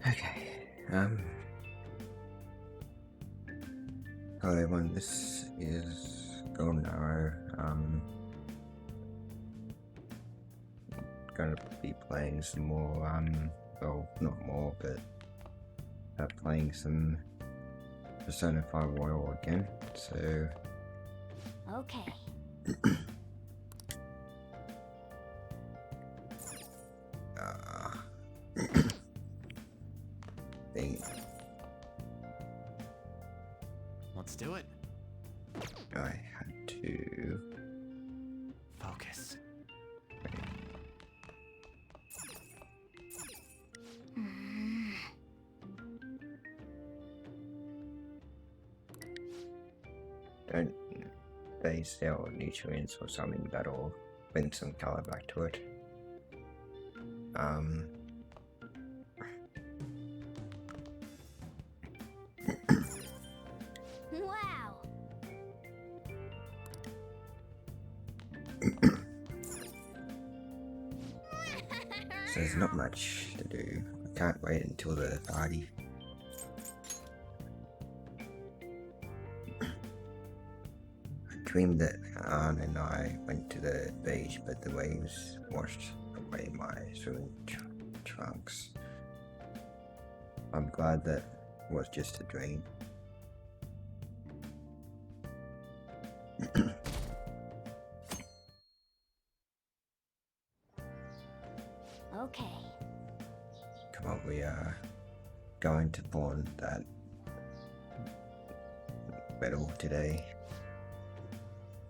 Okay. Hello everyone, this is Golden Arrow. Gonna be playing some more, well, not more, but playing some Persona 5 Royal again, so... Okay. Let's do it. I had to... Focus. Don't they sell nutrients or something that'll bring some color back to it? Wow. So there's not much to do. I can't wait until the party. I dreamed that Anne and I went to the beach, but the waves washed away my swimming trunks. I'm glad that was just a dream. Okay. Come on, we are going to pawn that medal today.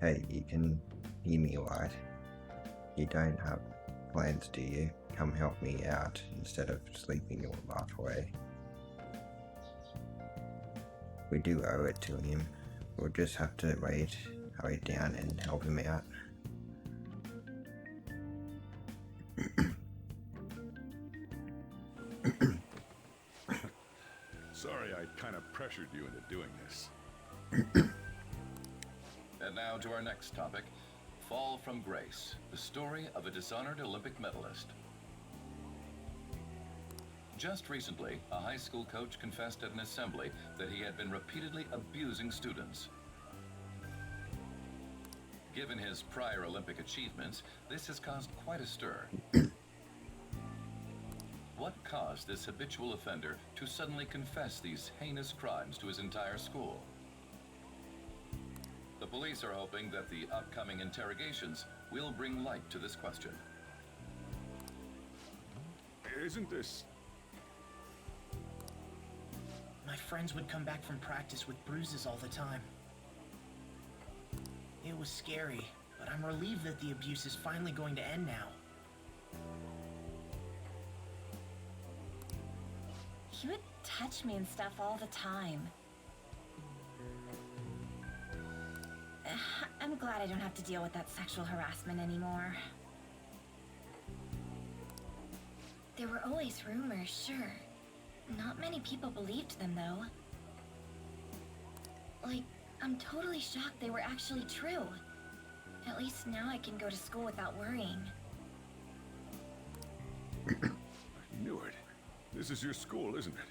Hey, you can hear me alright? You don't have plans, do you? Come help me out instead of sleeping your life away. We do owe it to him. We'll just have to hurry down and help him out. Sorry I kind of pressured you into doing this. And now to our next topic, Fall from Grace, the story of a dishonored Olympic medalist. Just recently, a high school coach confessed at an assembly that he had been repeatedly abusing students. Given his prior Olympic achievements, this has caused quite a stir. What caused this habitual offender to suddenly confess these heinous crimes to his entire school? The police are hoping that the upcoming interrogations will bring light to this question. Isn't this... My friends would come back from practice with bruises all the time. It was scary, but I'm relieved that the abuse is finally going to end now. He would touch me and stuff all the time. I'm glad I don't have to deal with that sexual harassment anymore. There were always rumors, sure. Not many people believed them, though. Like, I'm totally shocked they were actually true. At least now I can go to school without worrying. I knew it. This is your school, isn't it?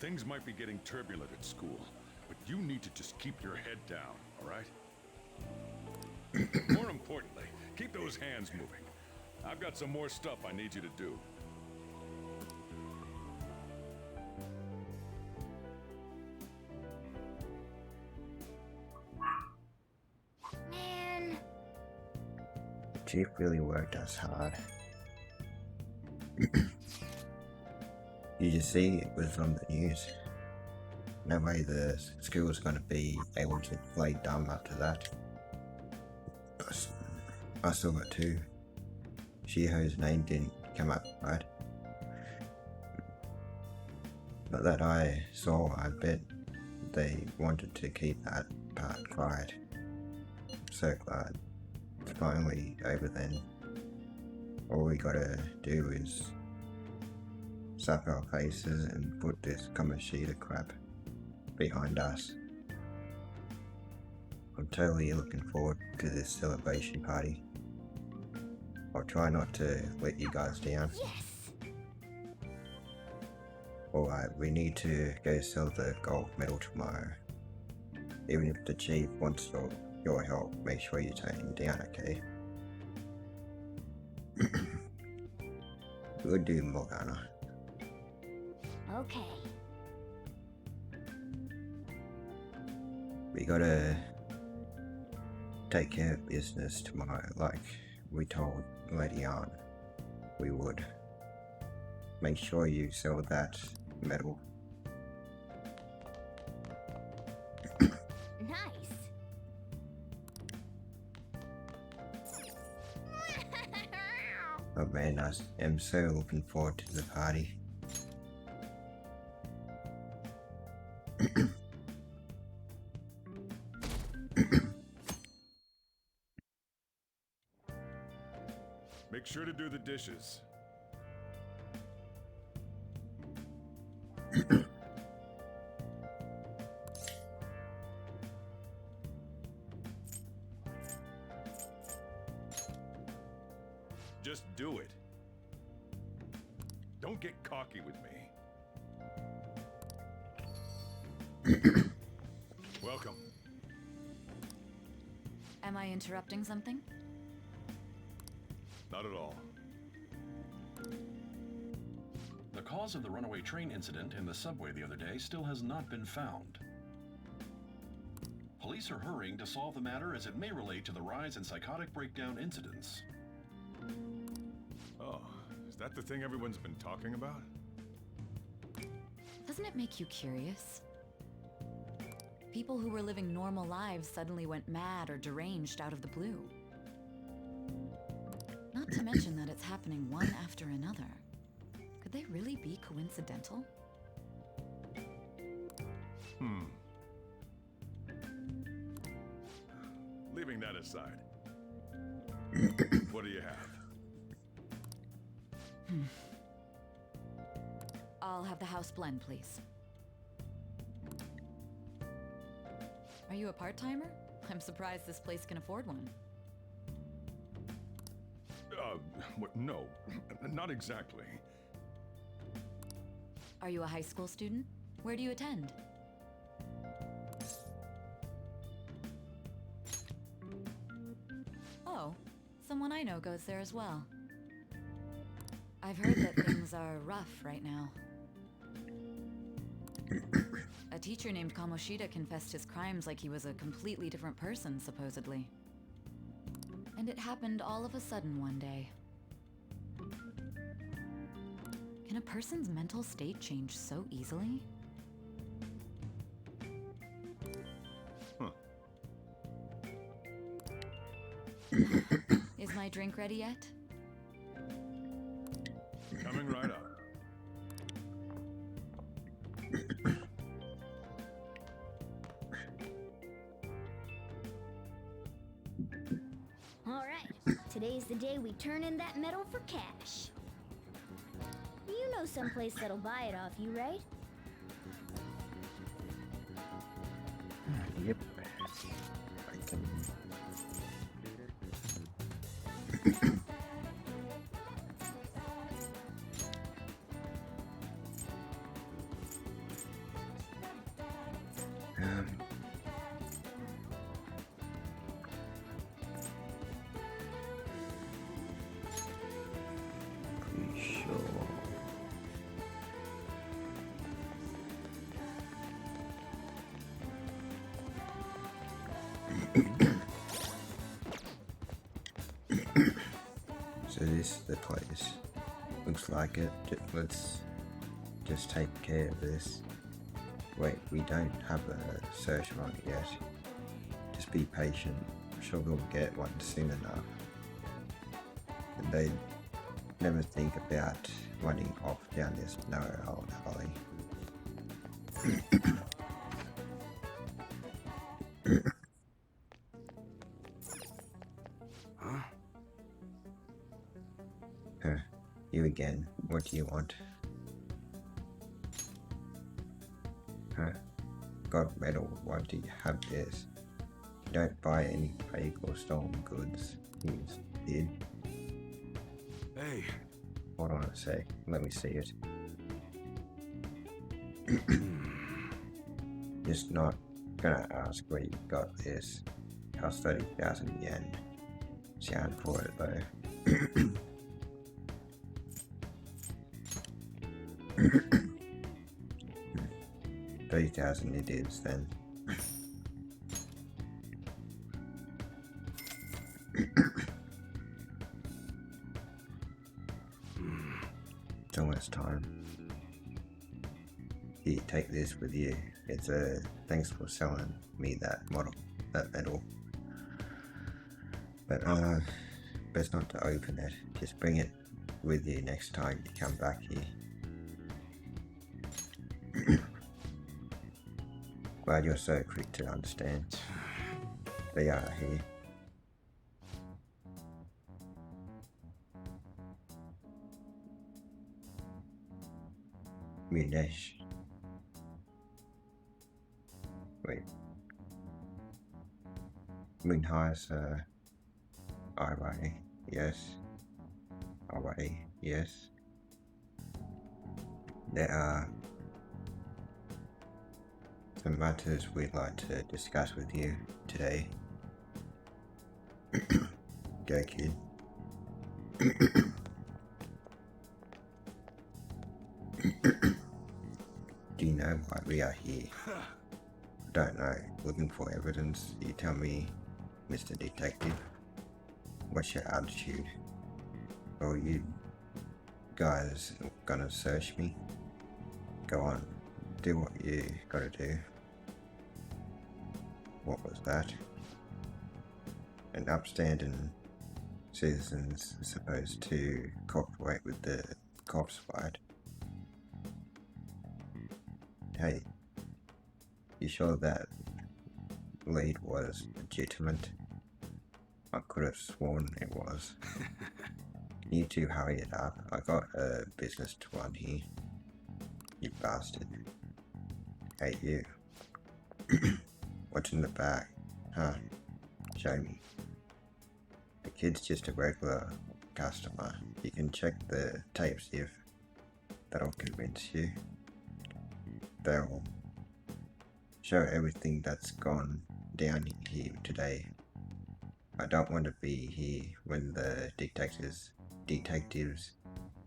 Things might be getting turbulent at school, but you need to just keep your head down, all right? More importantly, keep those hands moving. I've got some more stuff I need you to do. Man. Chief really worked us hard. You just see it was on the news. No way the school's gonna be able to play dumb after that. I saw it too. Shiho's name didn't come up, right? But that I saw, I bet they wanted to keep that part quiet. I'm so glad it's finally over then. All we gotta do is suck our faces and put this Kamoshida crap behind us. I'm totally looking forward to this celebration party. I'll try not to let you guys down. Yes! Alright, we need to go sell the gold medal tomorrow. Even if the chief wants your help, make sure you turn him down, okay? We'll do, Morgana. Okay. We gotta take care of business tomorrow, like we told Lady Ann we would. Make sure you sell that medal. Nice! Oh man, I am so looking forward to the party. Make sure to do the dishes. Just do it. Don't get cocky with me. Welcome. Am I interrupting something? Not at all. The cause of the runaway train incident in the subway the other day still has not been found. Police are hurrying to solve the matter as it may relate to the rise in psychotic breakdown incidents. Oh, is that the thing everyone's been talking about? Doesn't it make you curious? People who were living normal lives suddenly went mad or deranged out of the blue. Not to mention that it's happening one after another. Could they really be coincidental? Leaving that aside. What do you have? I'll have the house blend, please. Are you a part-timer? I'm surprised this place can afford one. No, not exactly. Are you a high school student? Where do you attend? Oh, someone I know goes there as well. I've heard that things are rough right now. A teacher named Kamoshida confessed his crimes like he was a completely different person, supposedly. And it happened all of a sudden one day. Can a person's mental state change so easily? Is my drink ready yet? Coming right up. Alright, today's the day we turn in that medal for cash. You know someplace that'll buy it off you, right? Yep. I can... Pretty sure. So this is the place. Looks like it. Let's just take care of this. Wait, we don't have a search warrant yet. Just be patient. I'm sure we'll get one soon enough. And they never think about running off down this narrow old alley. You again. What do you want? Huh? God medal, why do you have this? Don't buy any fake or stolen goods. He's did. Hey, Hold on a sec. Let me see it. Just not gonna ask where you got this. Cost 30,000 yen. Sound for it though. 30,000 it is then. It's almost time. Here, take this with you. It's a thanks for selling me that medal. But best not to open it. Just bring it with you next time you come back here. Glad you're so quick to understand. They are here. Munesh. Wait. Moonhais, Alrighty, yes. Alrighty, yes. There are some matters we'd like to discuss with you today. Go, kid. Do you know why we are here? I don't know. Looking for evidence. You tell me, Mr. Detective. What's your attitude? Or you guys gonna search me? Go on. Do what you gotta do. What was that? An upstanding citizen's supposed to cooperate with the cops, right? Hey, you sure that lead was legitimate? I could have sworn it was. You two hurry it up. I got a business to run here. You bastard. Hey, you. What's in the bag? Huh? Show me. The kid's just a regular customer. You can check the tapes if that'll convince you. They'll show everything that's gone down here today. I don't want to be here when the detectives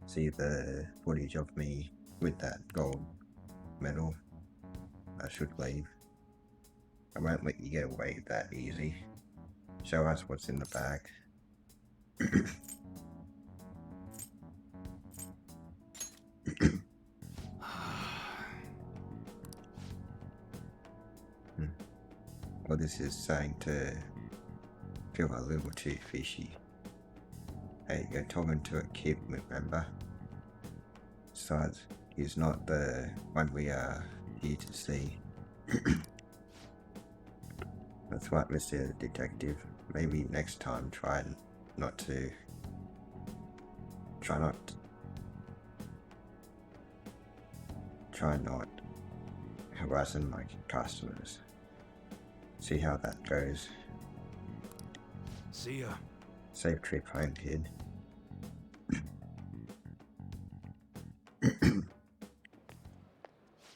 see the footage of me with that gold medal. I should leave. I won't let you get away that easy. Show us what's in the bag. Well, this is starting to feel a little too fishy. Hey, you're talking to a kid, remember? Besides, he's not the one we are here to see. That's right, Mr. Detective. Maybe next time try not harassing my customers. See how that goes. see ya. Safe trip home, kid.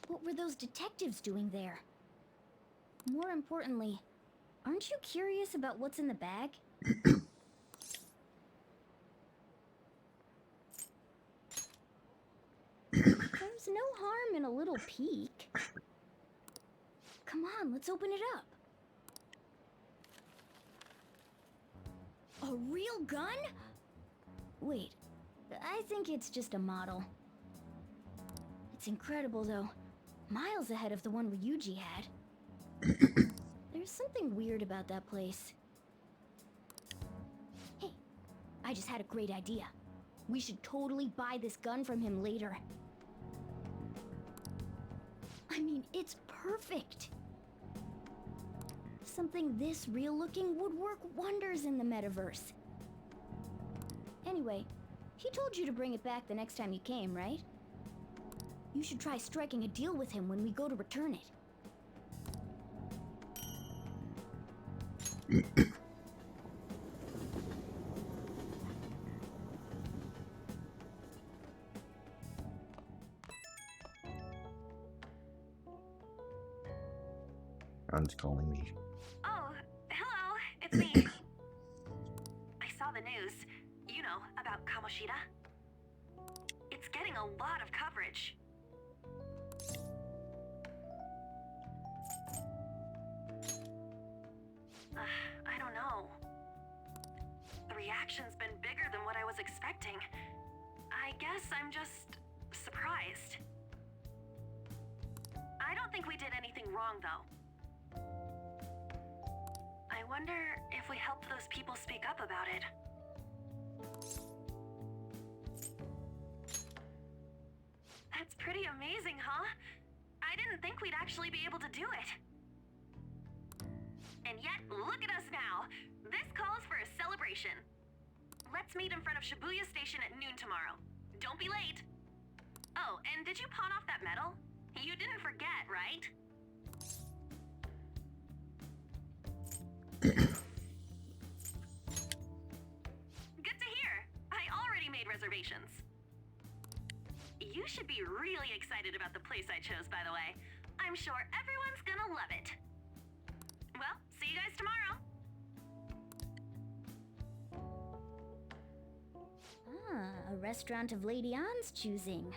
What were those detectives doing there? More importantly, aren't you curious about what's in the bag? There's no harm in a little peek. Come on, let's open it up. A real gun? Wait, I think it's just a model. It's incredible though. Miles ahead of the one Ryuji had. There's something weird about that place. Hey, I just had a great idea. We should totally buy this gun from him later. I mean, it's perfect. Something this real looking would work wonders in the metaverse. Anyway, he told you to bring it back the next time you came, right? You should try striking a deal with him when we go to return it. Ron's calling me. Oh, hello, it's me. I saw the news, you know, about Kamoshida. It's getting a lot of coverage. I don't know. The reaction's been bigger than what I was expecting. I guess I'm just surprised. I don't think we did anything wrong, though. I wonder if we helped those people speak up about it. That's pretty amazing, huh? I didn't think we'd actually be able to do it. And yet, look at us now. This calls for a celebration. Let's meet in front of Shibuya Station at noon tomorrow. Don't be late. Oh, and did you pawn off that medal? You didn't forget, right? Good to hear. I already made reservations. You should be really excited about the place I chose, by the way. I'm sure everyone's gonna love it. Well, see you guys tomorrow. Ah, a restaurant of Lady Ann's choosing.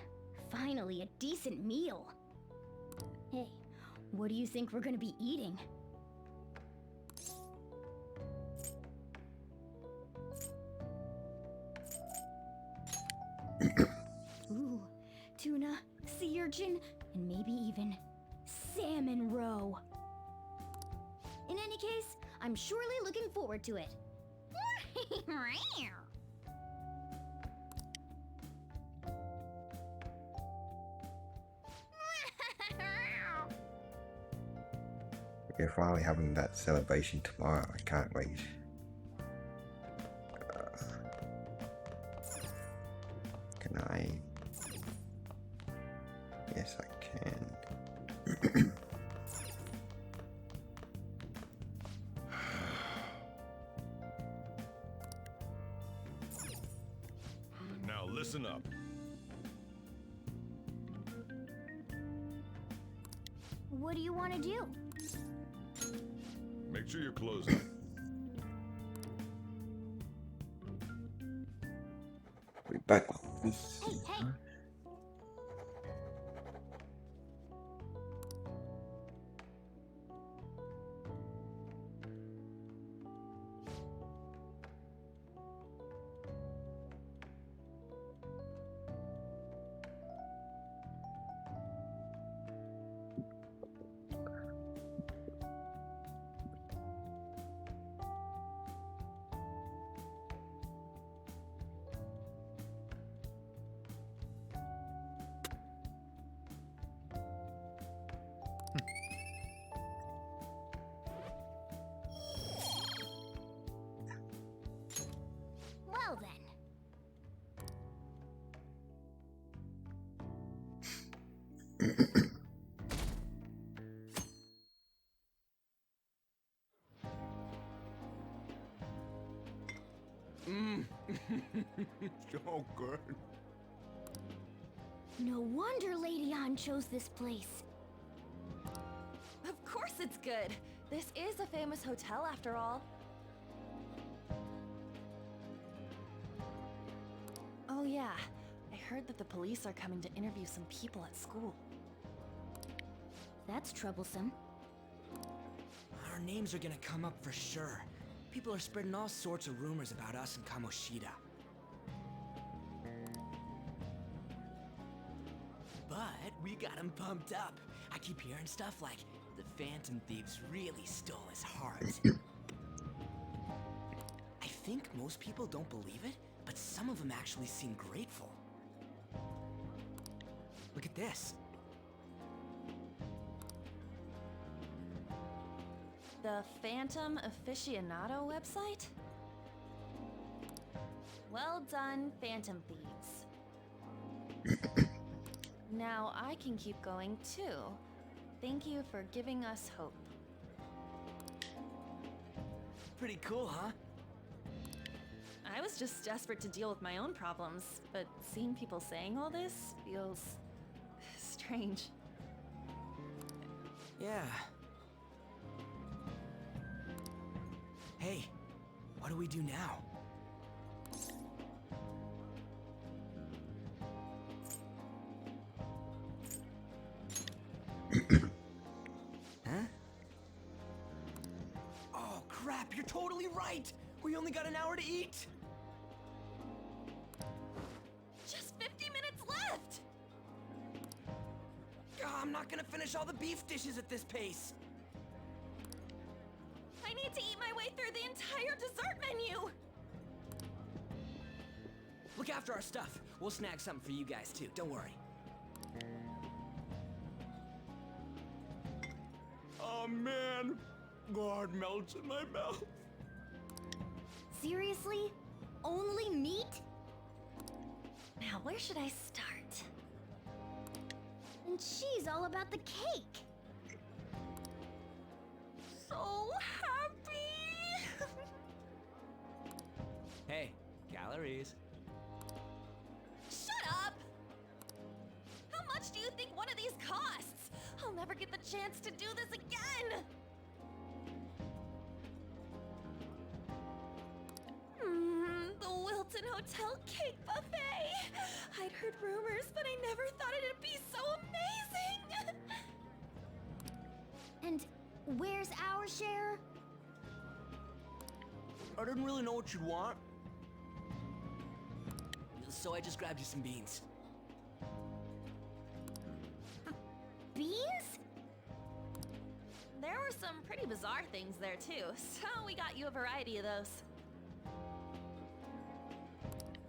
Finally, a decent meal. Hey, what do you think we're gonna be eating? Ooh, tuna, sea urchin, and maybe even salmon roe. In any case, I'm surely looking forward to it. We're finally having that celebration tomorrow. I can't wait. Can I? Yes, I can. Now listen up. What do you want to do? Make sure your clothes up. We back. Hey, hey! Well then. So good. No wonder Lady Ann chose this place. Of course it's good. This is a famous hotel after all. Oh yeah, I heard that the police are coming to interview some people at school. That's troublesome. Our names are gonna come up for sure. People are spreading all sorts of rumors about us and Kamoshida. But we got him pumped up. I keep hearing stuff like the Phantom Thieves really stole his heart. I think most people don't believe it, but some of them actually seem grateful. Look at this. The Phantom Aficionado website? Well done, Phantom Thieves. Now I can keep going too. Thank you for giving us hope. Pretty cool, huh? I was just desperate to deal with my own problems, but seeing people saying all this feels strange. Yeah. Hey, what do we do now? Huh? Oh, crap, you're totally right! We only got an hour to eat! Just 50 minutes left! I'm not gonna finish all the beef dishes at this pace! I need to eat my way through the entire dessert menu! Look after our stuff. We'll snag something for you guys too, don't worry. Oh man, God melts in my mouth. Seriously? Only meat? Now, where should I start? And she's all about the cake. So happy! Hey, calories. Shut up! How much do you think one of these costs? I'll never get the chance to do this again! The Wilton Hotel Cake Buffet! I'd heard rumors, but I never thought it'd be so amazing! And where's our share? I didn't really know what you'd want, so I just grabbed you some beans. Beans? There were some pretty bizarre things there too, so we got you a variety of those.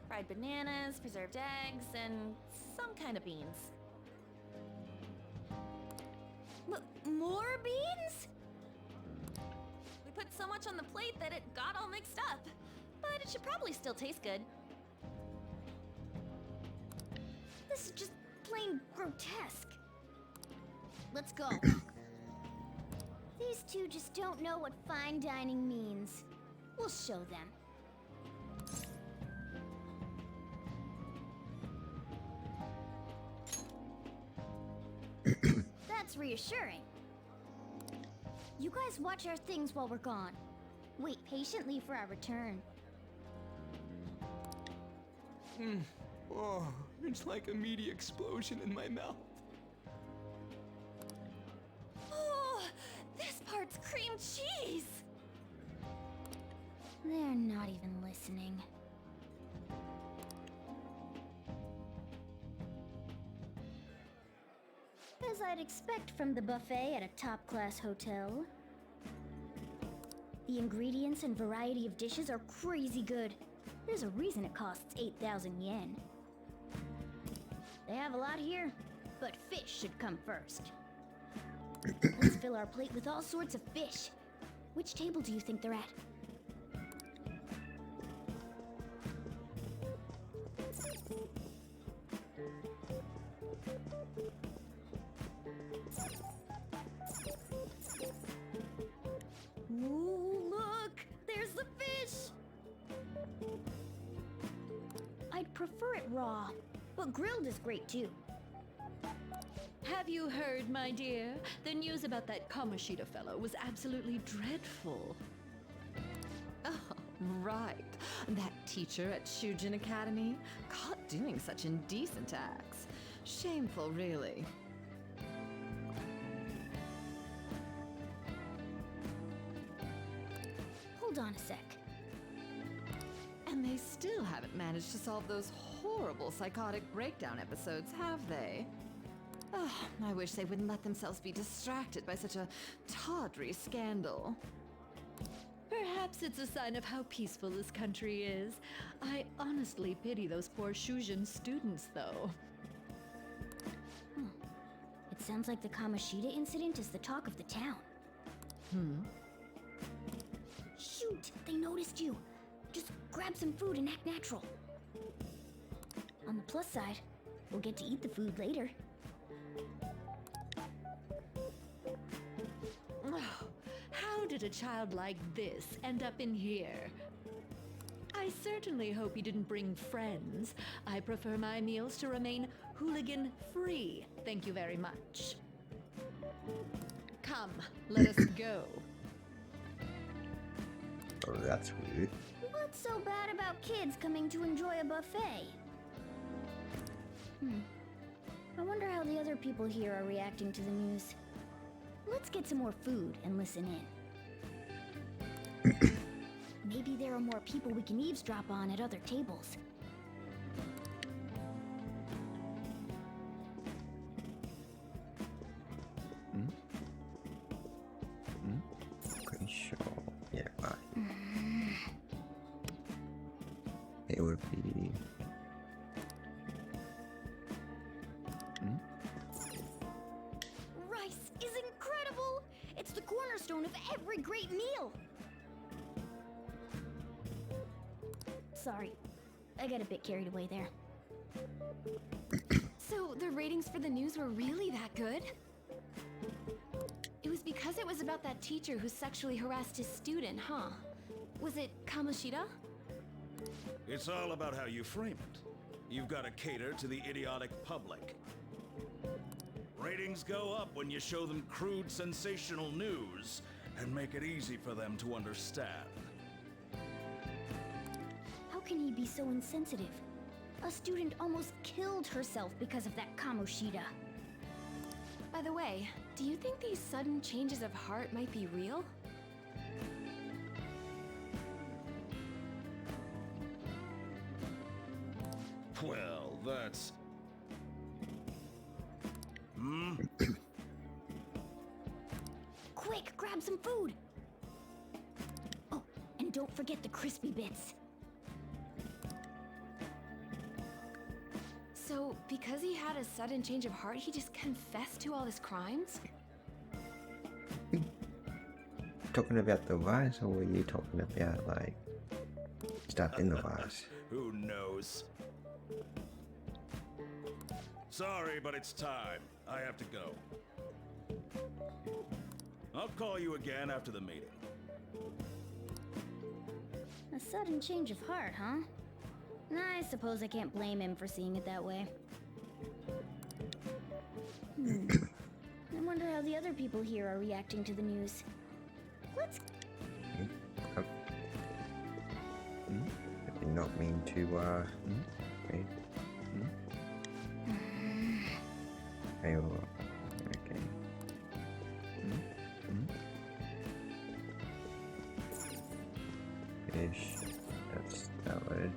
Fried bananas, preserved eggs, and some kind of beans. More beans? We put so much on the plate that it got all mixed up, but it should probably still taste good. This is just plain grotesque. Let's go. These two just don't know what fine dining means. We'll show them. That's reassuring. You guys watch our things while we're gone. Wait patiently for our return. Oh, it's like a meaty explosion in my mouth. Oh, this part's cream cheese! They're not even listening. As I'd expect from the buffet at a top-class hotel. The ingredients and variety of dishes are crazy good. There's a reason it costs 8,000 yen. They have a lot here, but fish should come first. Let's fill our plate with all sorts of fish. Which table do you think they're at? Ooh, look! There's the fish! I'd prefer it raw, but grilled is great too. Have you heard, my dear? The news about that Kamoshida fellow was absolutely dreadful. Oh, right. That teacher at Shujin Academy? Caught doing such indecent acts. Shameful, really. Hold on a sec. And they still haven't managed to solve those horrible psychotic breakdown episodes, have they? Oh, I wish they wouldn't let themselves be distracted by such a tawdry scandal. Perhaps it's a sign of how peaceful this country is. I honestly pity those poor Shujin students, though. It sounds like the Kamoshida incident is the talk of the town. Shoot! They noticed you! Just grab some food and act natural. On the plus side, we'll get to eat the food later. Oh, how did a child like this end up in here? I certainly hope you didn't bring friends. I prefer my meals to remain hooligan-free. Thank you very much. Come, let us go. Oh, that's weird. What's so bad about kids coming to enjoy a buffet? I wonder how the other people here are reacting to the news. Let's get some more food and listen in. Maybe there are more people we can eavesdrop on at other tables. Pretty sure. Yeah, right. It would be. Rice is incredible! It's the cornerstone of every great meal! Sorry, I got a bit carried away there. So, the ratings for the news were really that good? It was because it was about that teacher who sexually harassed his student, huh? Was it Kamoshida? It's all about how you frame it. You've got to cater to the idiotic public. Ratings go up when you show them crude, sensational news and make it easy for them to understand. How can he be so insensitive? A student almost killed herself because of that Kamoshida. By the way, do you think these sudden changes of heart might be real? Well, that's... Quick, grab some food! Oh, and don't forget the crispy bits. So, because he had a sudden change of heart, he just confessed to all his crimes? Talking about the vase, or were you talking about, like, stuff in the vase? Who knows? Sorry, but it's time. I have to go. I'll call you again after the meeting. A sudden change of heart, huh? I suppose I can't blame him for seeing it that way. I wonder how the other people here are reacting to the news. Let's... I did not mean to, okay. Okay. Fish, that's salad.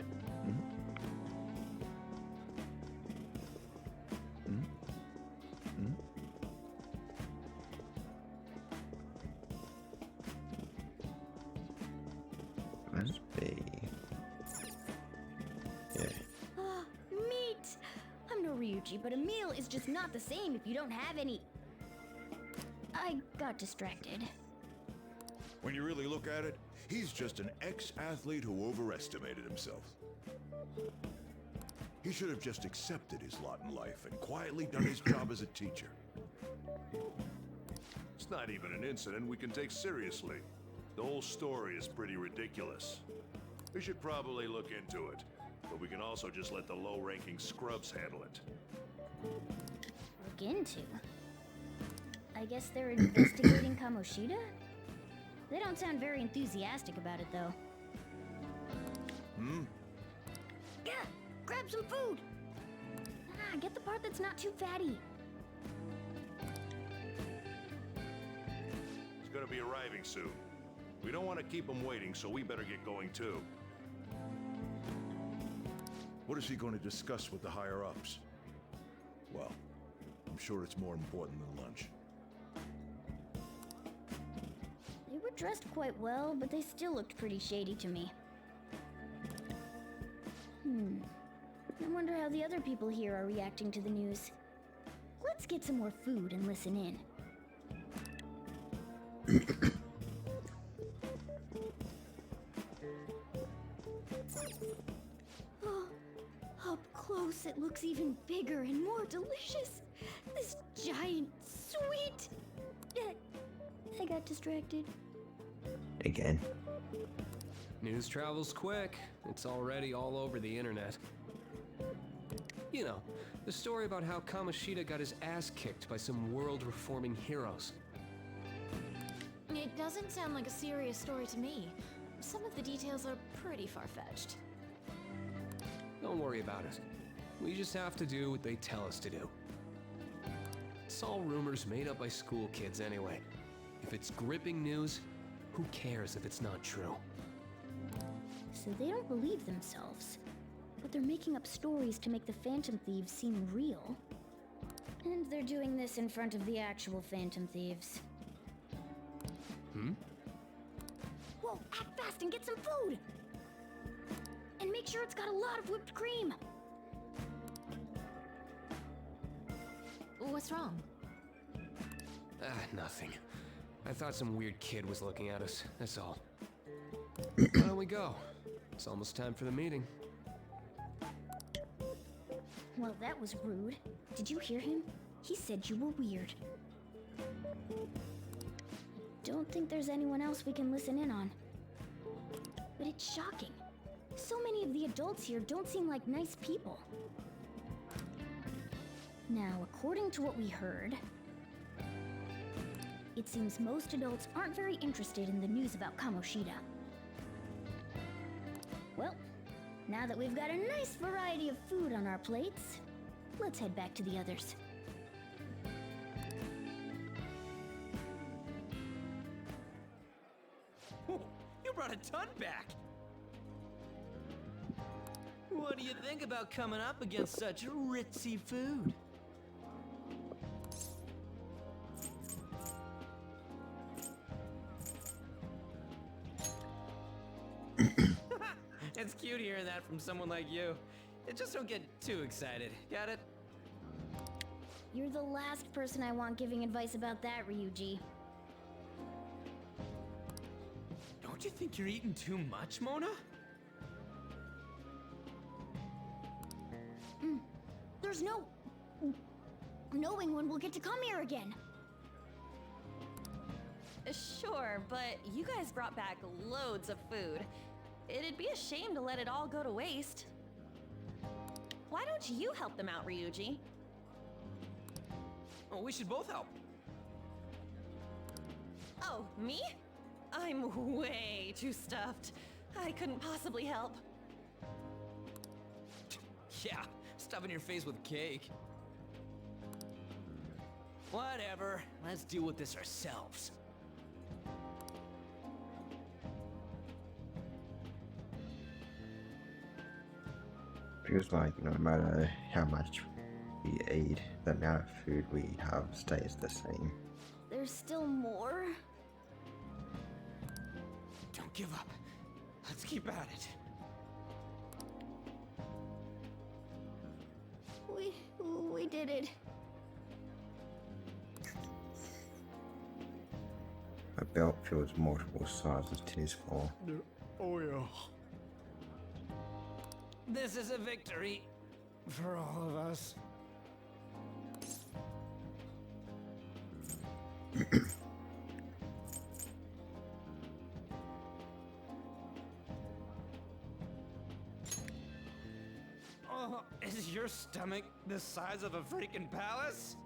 Must be. Yeah. Meat! I'm no Ryuji, but a meal is just not the same if you don't have any... I got distracted. When you really look at it, he's just an ex-athlete who overestimated himself. He should have just accepted his lot in life and quietly done his job as a teacher. It's not even an incident we can take seriously. The whole story is pretty ridiculous. We should probably look into it, but we can also just let the low-ranking scrubs handle it. Look into? I guess they're investigating Kamoshida? They don't sound very enthusiastic about it, though. Yeah, grab some food! Get the part that's not too fatty. He's gonna be arriving soon. We don't want to keep him waiting, so we better get going too. What is he going to discuss with the higher-ups? Well, I'm sure it's more important than lunch. They were dressed quite well, but they still looked pretty shady to me. I wonder how the other people here are reacting to the news. Let's get some more food and listen in. Oh, up close it looks even bigger and more delicious. This giant sweet... I got distracted. again. News travels quick. It's already all over the internet. You know, the story about how Kamoshida got his ass kicked by some world-reforming heroes. It doesn't sound like a serious story to me. Some of the details are pretty far-fetched. Don't worry about it. We just have to do what they tell us to do. It's all rumors made up by school kids anyway. If it's gripping news, who cares if it's not true? So they don't believe themselves, but they're making up stories to make the Phantom Thieves seem real. And they're doing this in front of the actual Phantom Thieves. Whoa, act fast and get some food! And make sure it's got a lot of whipped cream! What's wrong? Nothing. I thought some weird kid was looking at us, that's all. Why don't we go? It's almost time for the meeting. Well, that was rude. Did you hear him? He said you were weird. Don't think there's anyone else we can listen in on. But it's shocking. So many of the adults here don't seem like nice people. Now, according to what we heard, it seems most adults aren't very interested in the news about Kamoshida. Well, now that we've got a nice variety of food on our plates, let's head back to the others. You brought a ton back! What do you think about coming up against such ritzy food? It's cute hearing that from someone like you. Just don't get too excited, got it? You're the last person I want giving advice about that, Ryuji. Don't you think you're eating too much, Mona? There's no knowing when we'll get to come here again. Sure, but you guys brought back loads of food. It'd be a shame to let it all go to waste. Why don't you help them out, Ryuji? Oh, we should both help. Oh, me? I'm way too stuffed. I couldn't possibly help. Yeah, stuffing your face with cake. Whatever, let's deal with this ourselves. Feels like no matter how much we eat, the amount of food we have stays the same. There's still more? Don't give up. Let's keep at it. We did it. My belt feels multiple sizes too small. Oh yeah. This is a victory for all of us. Oh, is your stomach the size of a freaking palace?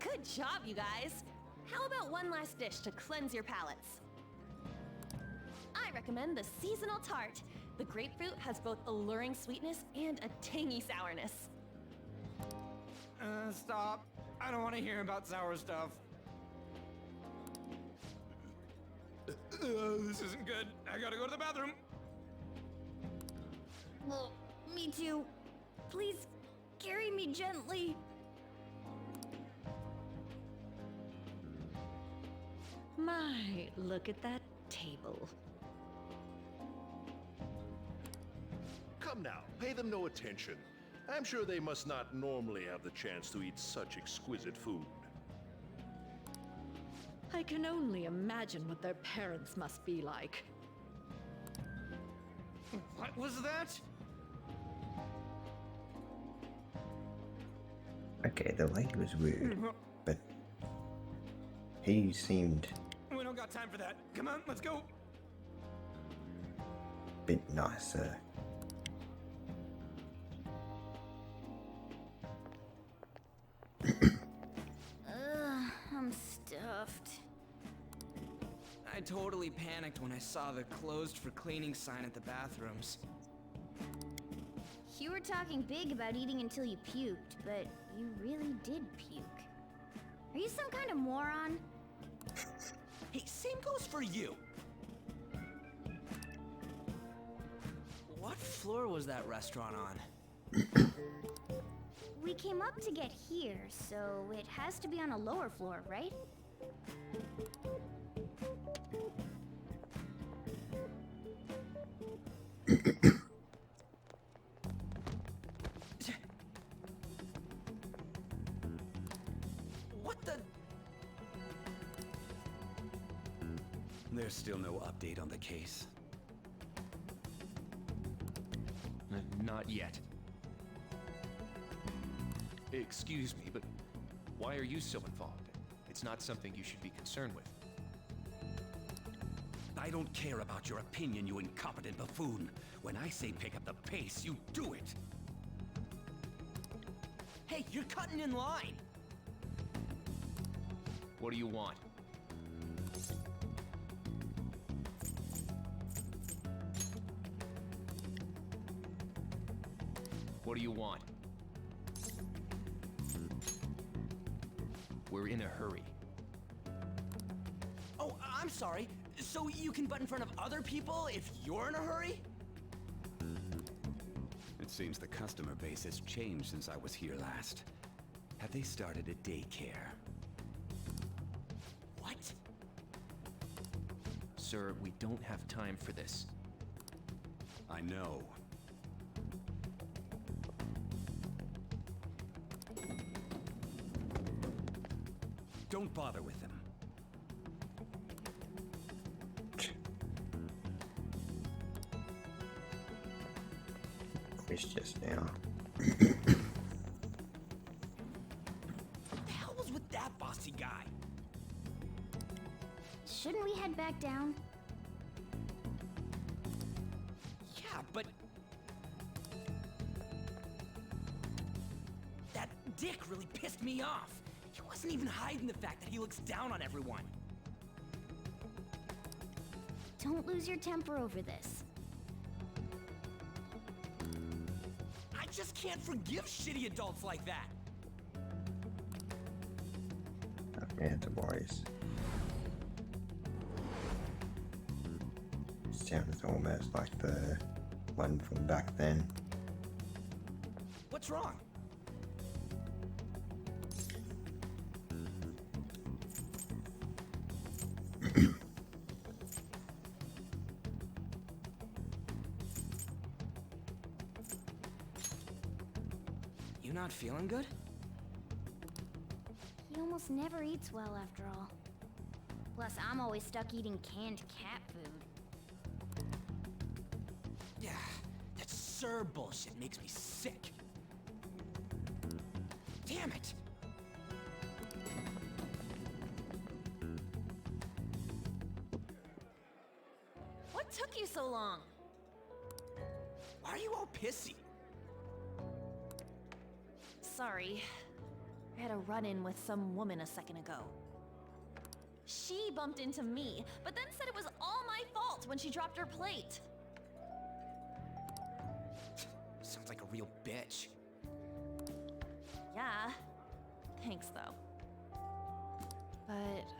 Good job, you guys. How about one last dish to cleanse your palates? I recommend the seasonal tart. The grapefruit has both alluring sweetness and a tangy sourness. Stop. I don't want to hear about sour stuff. This isn't good. I gotta go to the bathroom. Well, me too. Please carry me gently. My, look at that table. Come now, pay them no attention. I'm sure they must not normally have the chance to eat such exquisite food. I can only imagine what their parents must be like. What was that? Okay, the lady was weird, but he seemed don't got time for that. Come on, let's go. Bit nicer. Ugh, I'm stuffed. I totally panicked when I saw the closed for cleaning sign at the bathrooms. You were talking big about eating until you puked, but you really did puke. Are you some kind of moron? Hey, same goes for you. What floor was that restaurant on? We came up to get here, so it has to be on a lower floor, right? What the? There's still no update on the case. Not yet. Excuse me, but why are you so involved? It's not something you should be concerned with. I don't care about your opinion, you incompetent buffoon. When I say pick up the pace, you do it. Hey, you're cutting in line. What do you want? What do you want? We're in a hurry. Oh, I'm sorry. So you can butt in front of other people if you're in a hurry? It seems the customer base has changed since I was here last. Have they started a daycare? What? Sir, we don't have time for this. I know. Don't bother with them. It's just now. What the hell was with that bossy guy? Shouldn't we head back down? Yeah, but... that dick really pissed me off. He wasn't even hiding the fact that he looks down on everyone. Don't lose your temper over this. I just can't forgive shitty adults like that. Yeah, the boys. Sounds almost like the one from back then. What's wrong? You not feeling good? He almost never eats well after all. Plus, I'm always stuck eating canned cat food. Yeah, that Sir bullshit makes me sick. Damn it! What took you so long? Why are you all pissy? Sorry. I had a run-in with some woman a second ago. She bumped into me, but then said it was all my fault when she dropped her plate. Sounds like a real bitch. Yeah. Thanks, though. But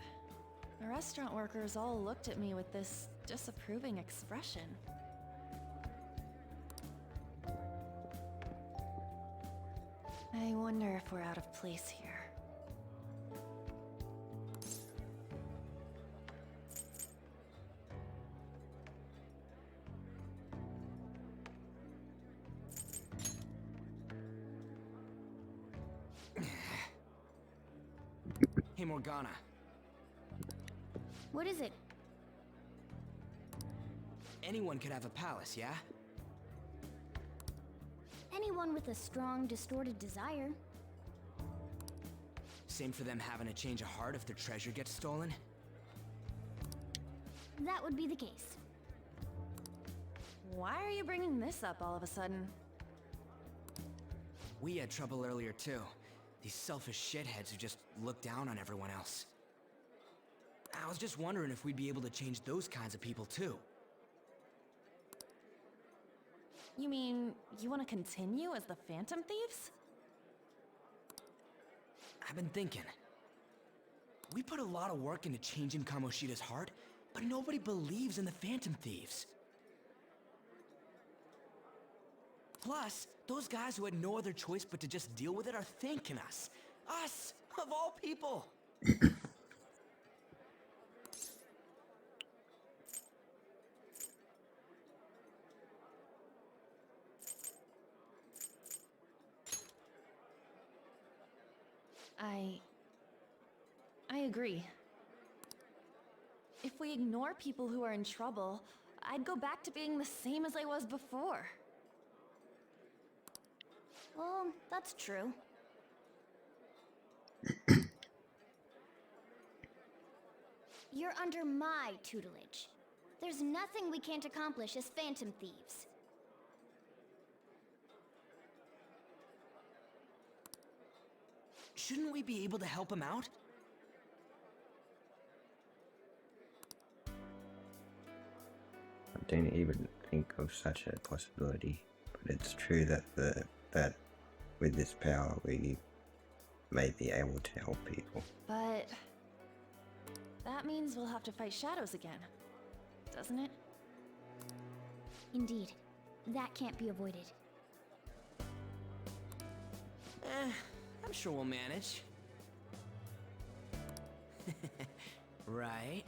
the restaurant workers all looked at me with this disapproving expression. I wonder if we're out of place here. Hey, Morgana. What is it? Anyone could have a palace, yeah? Anyone with a strong, distorted desire. Same for them having a change of heart if their treasure gets stolen? that would be the case. Why are you bringing this up all of a sudden? We had trouble earlier too. These selfish shitheads who just look down on everyone else. I was just wondering if we'd be able to change those kinds of people too. You mean, you want to continue as the Phantom Thieves? I've been thinking. We put a lot of work into changing Kamoshida's heart, but nobody believes in the Phantom Thieves. Plus, those guys who had no other choice but to just deal with it are thanking us. Us, of all people. I agree. If we ignore people who are in trouble, I'd go back to being the same as I was before. Well, that's true. You're under my tutelage. There's nothing we can't accomplish as Phantom Thieves. Shouldn't we be able to help him out? I didn't even think of such a possibility, but it's true that that with this power we may be able to help people. But that means we'll have to fight shadows again, doesn't it? Indeed. That can't be avoided. I'm sure we'll manage. Right?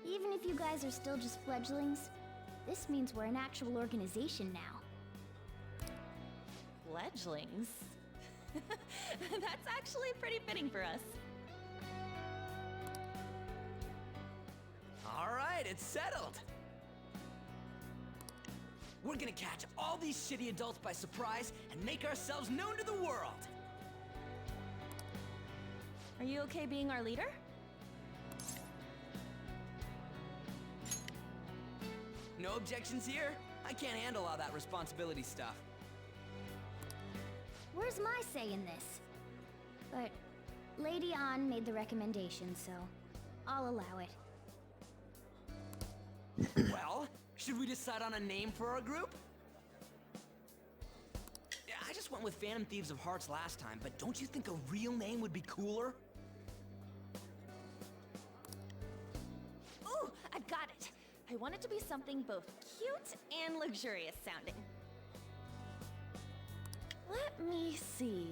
Even if you guys are still just fledglings, this means we're an actual organization now. Fledglings? That's actually pretty fitting for us. All right, it's settled. We're gonna catch all these shitty adults by surprise and make ourselves known to the world. Are you okay being our leader? No objections here? I can't handle all that responsibility stuff. Where's my say in this? But Lady An made the recommendation, so I'll allow it. Well, should we decide on a name for our group? Yeah, I just went with Phantom Thieves of Hearts last time, but don't you think a real name would be cooler? Ooh, I've got it. I want it to be something both cute and luxurious sounding. Let me see.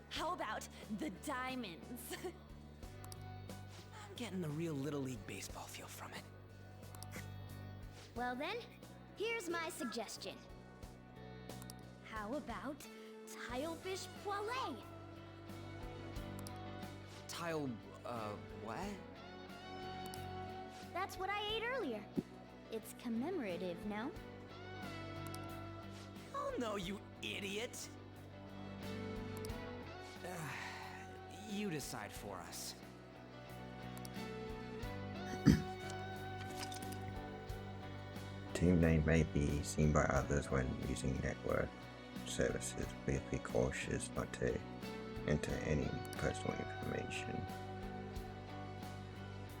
How about the Diamonds? I'm getting the real Little League Baseball feel from it. Well then, here's my suggestion. How about Tilefish Poêlée? Tile, what? That's what I ate earlier. It's commemorative, no? Oh no, you idiot! You decide for us. Team name may be seen by others when using network services. Please be cautious not to enter any personal information.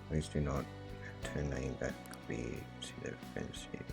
Please do not enter a name that could be considered offensive.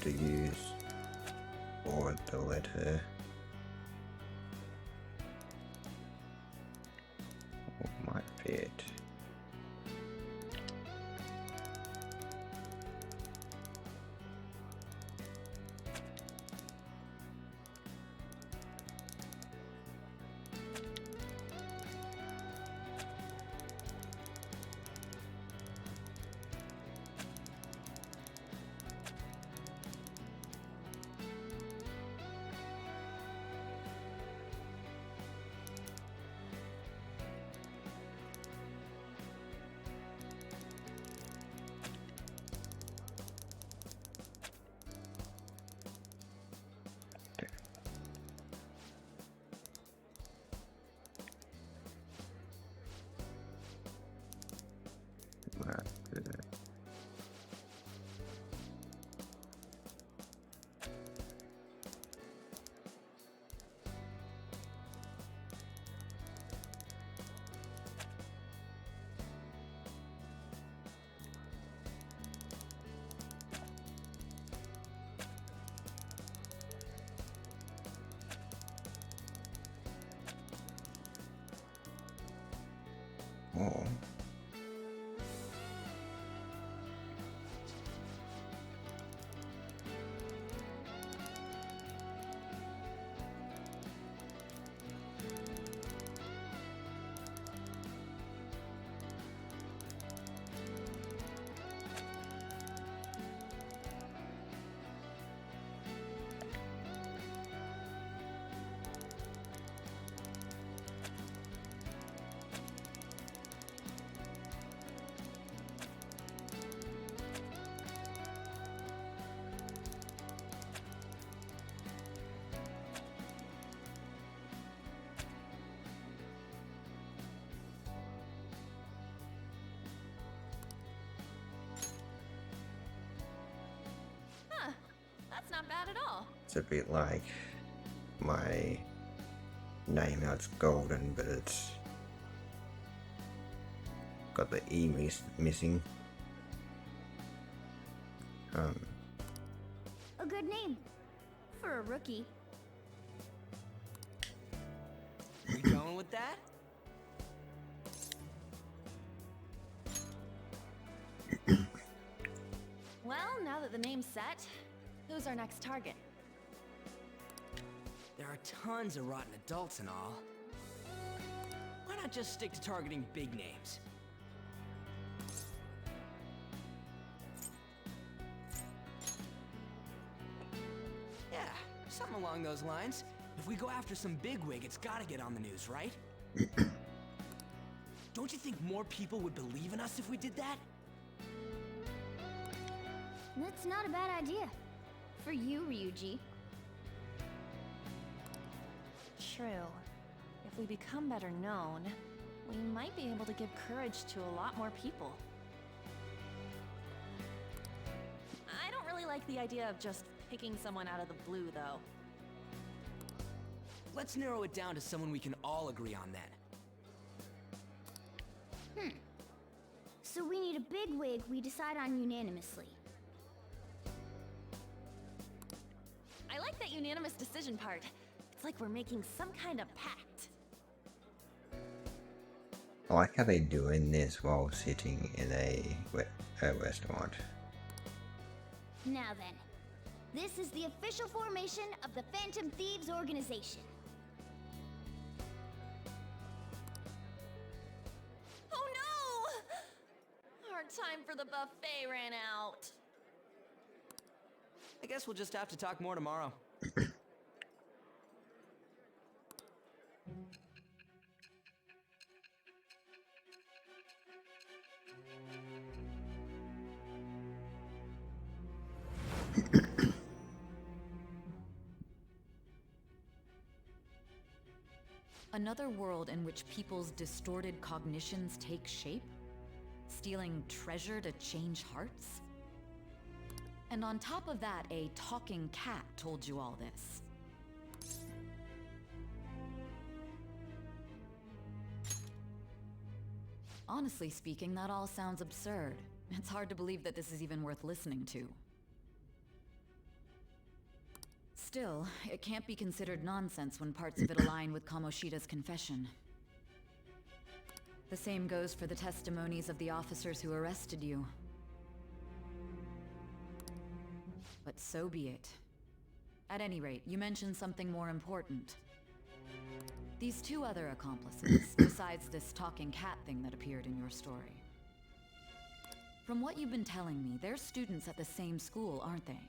to use for the letter. What might fit? Oh. Huh. That's not bad at all. It's a bit like my name. Now it's golden, but it's got the E missing. A good name for a rookie. We going with that? Well, now that the name's set, who's our next target? There are tons of rotten adults and all. Why not just stick to targeting big names? Yeah, something along those lines. If we go after some bigwig, it's gotta get on the news, right? Don't you think more people would believe in us if we did that? That's not a bad idea. For you, Ryuji. True. If we become better known, we might be able to give courage to a lot more people. I don't really like the idea of just picking someone out of the blue, though. Let's narrow it down to someone we can all agree on then. So we need a bigwig we decide on unanimously. I like that unanimous decision part. It's like we're making some kind of pact. I like how they're doing this while sitting in a restaurant. Now then, this is the official formation of the Phantom Thieves organization. Oh no! Our time for the buffet ran out. I guess we'll just have to talk more tomorrow. Another world in which people's distorted cognitions take shape? Stealing treasure to change hearts? And on top of that, a talking cat told you all this. Honestly speaking, that all sounds absurd. It's hard to believe that this is even worth listening to. Still, it can't be considered nonsense when parts of it align with Kamoshida's confession. The same goes for the testimonies of the officers who arrested you. But so be it. At any rate, you mentioned something more important. These two other accomplices, besides this talking cat thing that appeared in your story. From what you've been telling me, they're students at the same school, aren't they?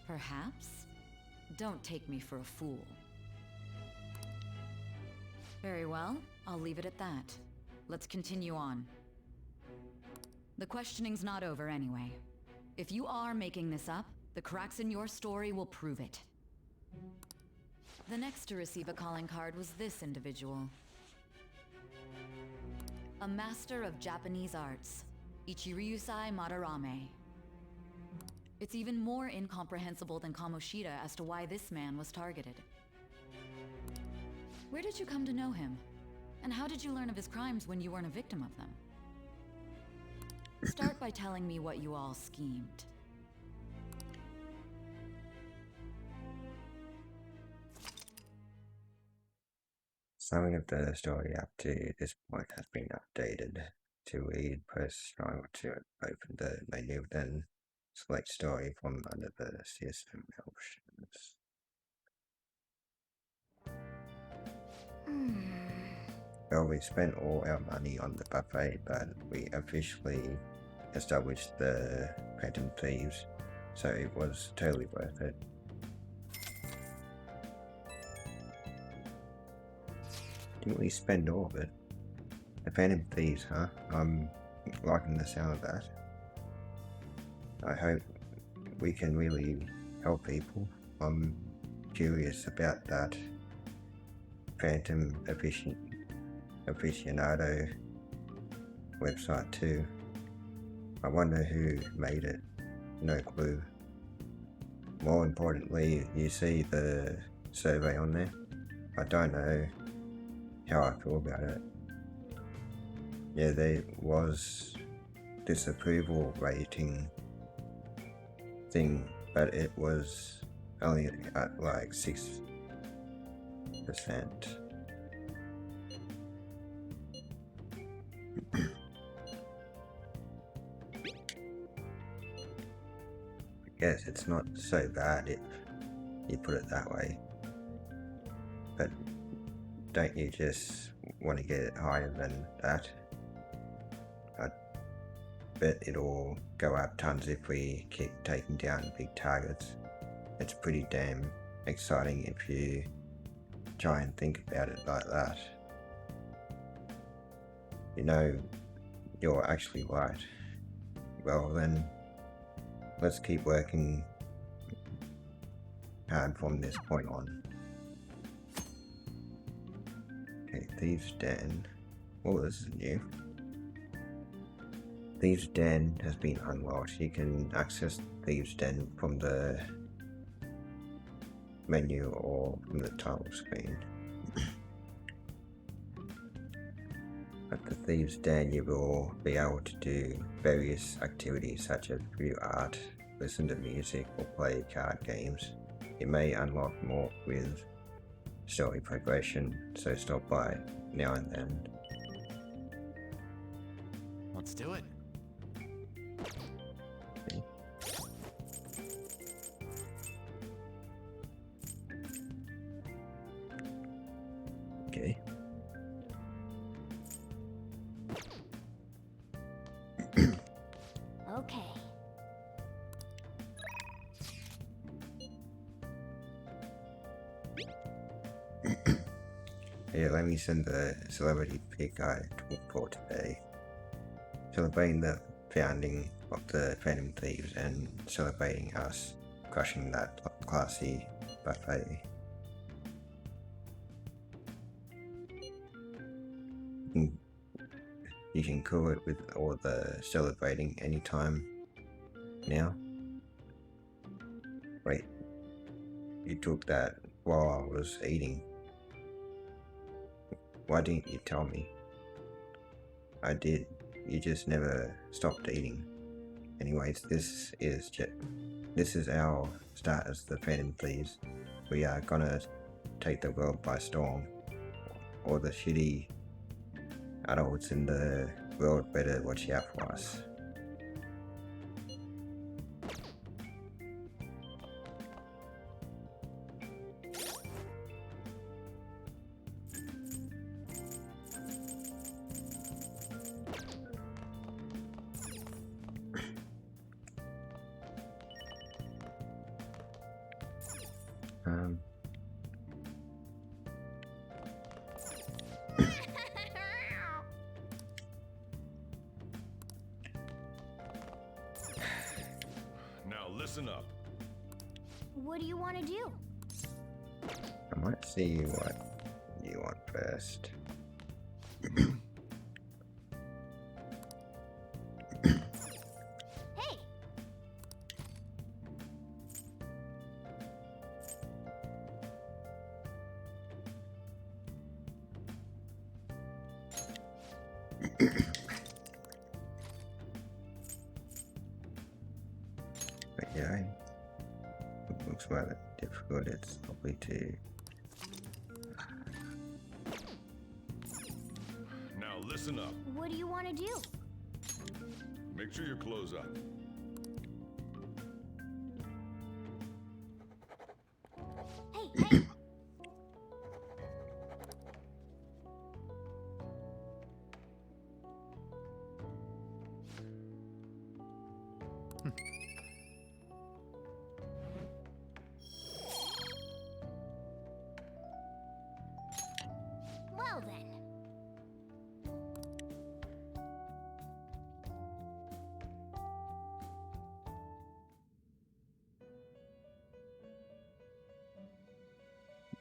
Perhaps? Don't take me for a fool. Very well, I'll leave it at that. Let's continue on. The questioning's not over anyway. If you are making this up, the cracks in your story will prove it. The next to receive a calling card was this individual. A master of Japanese arts, Ichiryusai Madarame. It's even more incomprehensible than Kamoshida as to why this man was targeted. Where did you come to know him? And how did you learn of his crimes when you weren't a victim of them? Start by telling me what you all schemed. Summary of the story up to this point has been updated. To read, press triangle to open the menu, then select story from under the system options. Well, we spent all our money on the buffet, but we officially established the Phantom Thieves, so it was totally worth it. Didn't we spend all of it? The Phantom Thieves, huh? I'm liking the sound of that. I hope we can really help people. I'm curious about that Phantom Aficionado website too. I wonder who made it. No clue. More importantly, you see the survey on there? I don't know how I feel about it. Yeah, there was disapproval rating thing, but it was only at like 6%. Yes, it's not so bad if you put it that way, but don't you just want to get it higher than that? I bet it'll go up tons if we keep taking down big targets. It's pretty damn exciting if you try and think about it like that. You know, you're actually right. Well then, let's keep working hard from this point on. Okay, Thieves' Den. Oh, this is new. Thieves' Den has been unlocked. You can access Thieves' Den from the menu or from the title screen. At the Thieves' Den, you will be able to do various activities such as view art, listen to music, or play card games. You may unlock more with story progression, so stop by now and then. Let's do it. Okay. Okay. Yeah, let me send the celebrity pick I took for today. Celebrating the founding of the Phantom Thieves and celebrating us crushing that classy buffet. You can cool it with all the celebrating anytime now. Wait, you took that while I was eating. Why didn't you tell me? I did. you just never stopped eating. Anyways, this is our start as the Phantom Thieves. We are gonna take the world by storm. All the shitty adults in the world better watch out for us. Now listen up. What do you want to do? I might see what you want first. Hey! But yeah, it looks rather difficult. It's probably to. Now listen up. What do you want to do? Make sure your clothes up. Hey, hey! Well then.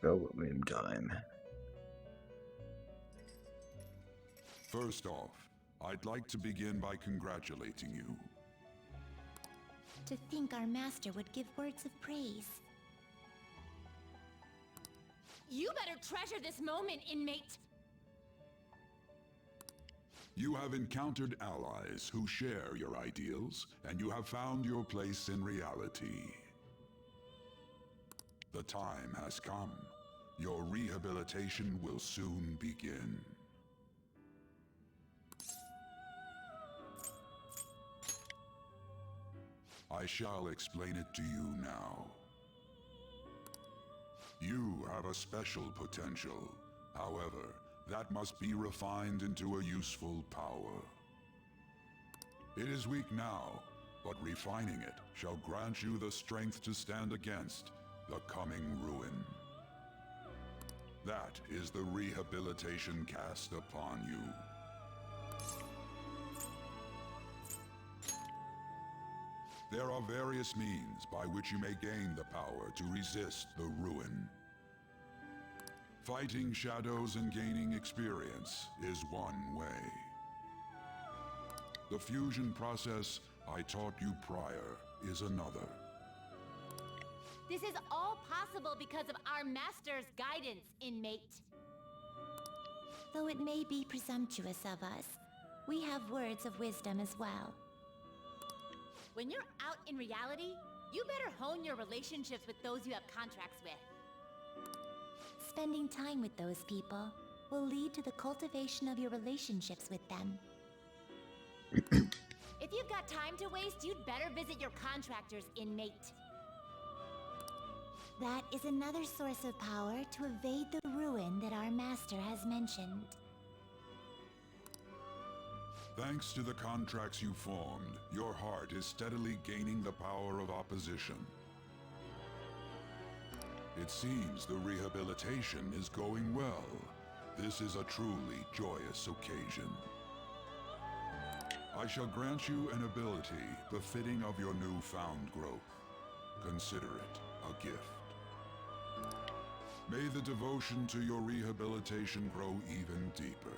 Velvet Room time. First off, I'd like to begin by congratulating you. To think our master would give words of praise. You better treasure this moment, inmate! You have encountered allies who share your ideals, and you have found your place in reality. The time has come. Your rehabilitation will soon begin. I shall explain it to you now. You have a special potential. However, that must be refined into a useful power. It is weak now, but refining it shall grant you the strength to stand against the coming ruin. That is the rehabilitation cast upon you. There are various means by which you may gain the power to resist the ruin. Fighting shadows and gaining experience is one way. The fusion process I taught you prior is another. This is all possible because of our master's guidance, inmate. Though it may be presumptuous of us, we have words of wisdom as well. When you're out in reality, you better hone your relationships with those you have contracts with. Spending time with those people will lead to the cultivation of your relationships with them. If you've got time to waste, you'd better visit your contractors, inmate. That is another source of power to evade the ruin that our master has mentioned. Thanks to the contracts you formed, your heart is steadily gaining the power of opposition. It seems the rehabilitation is going well. This is a truly joyous occasion. I shall grant you an ability befitting of your newfound growth. Consider it a gift. May the devotion to your rehabilitation grow even deeper.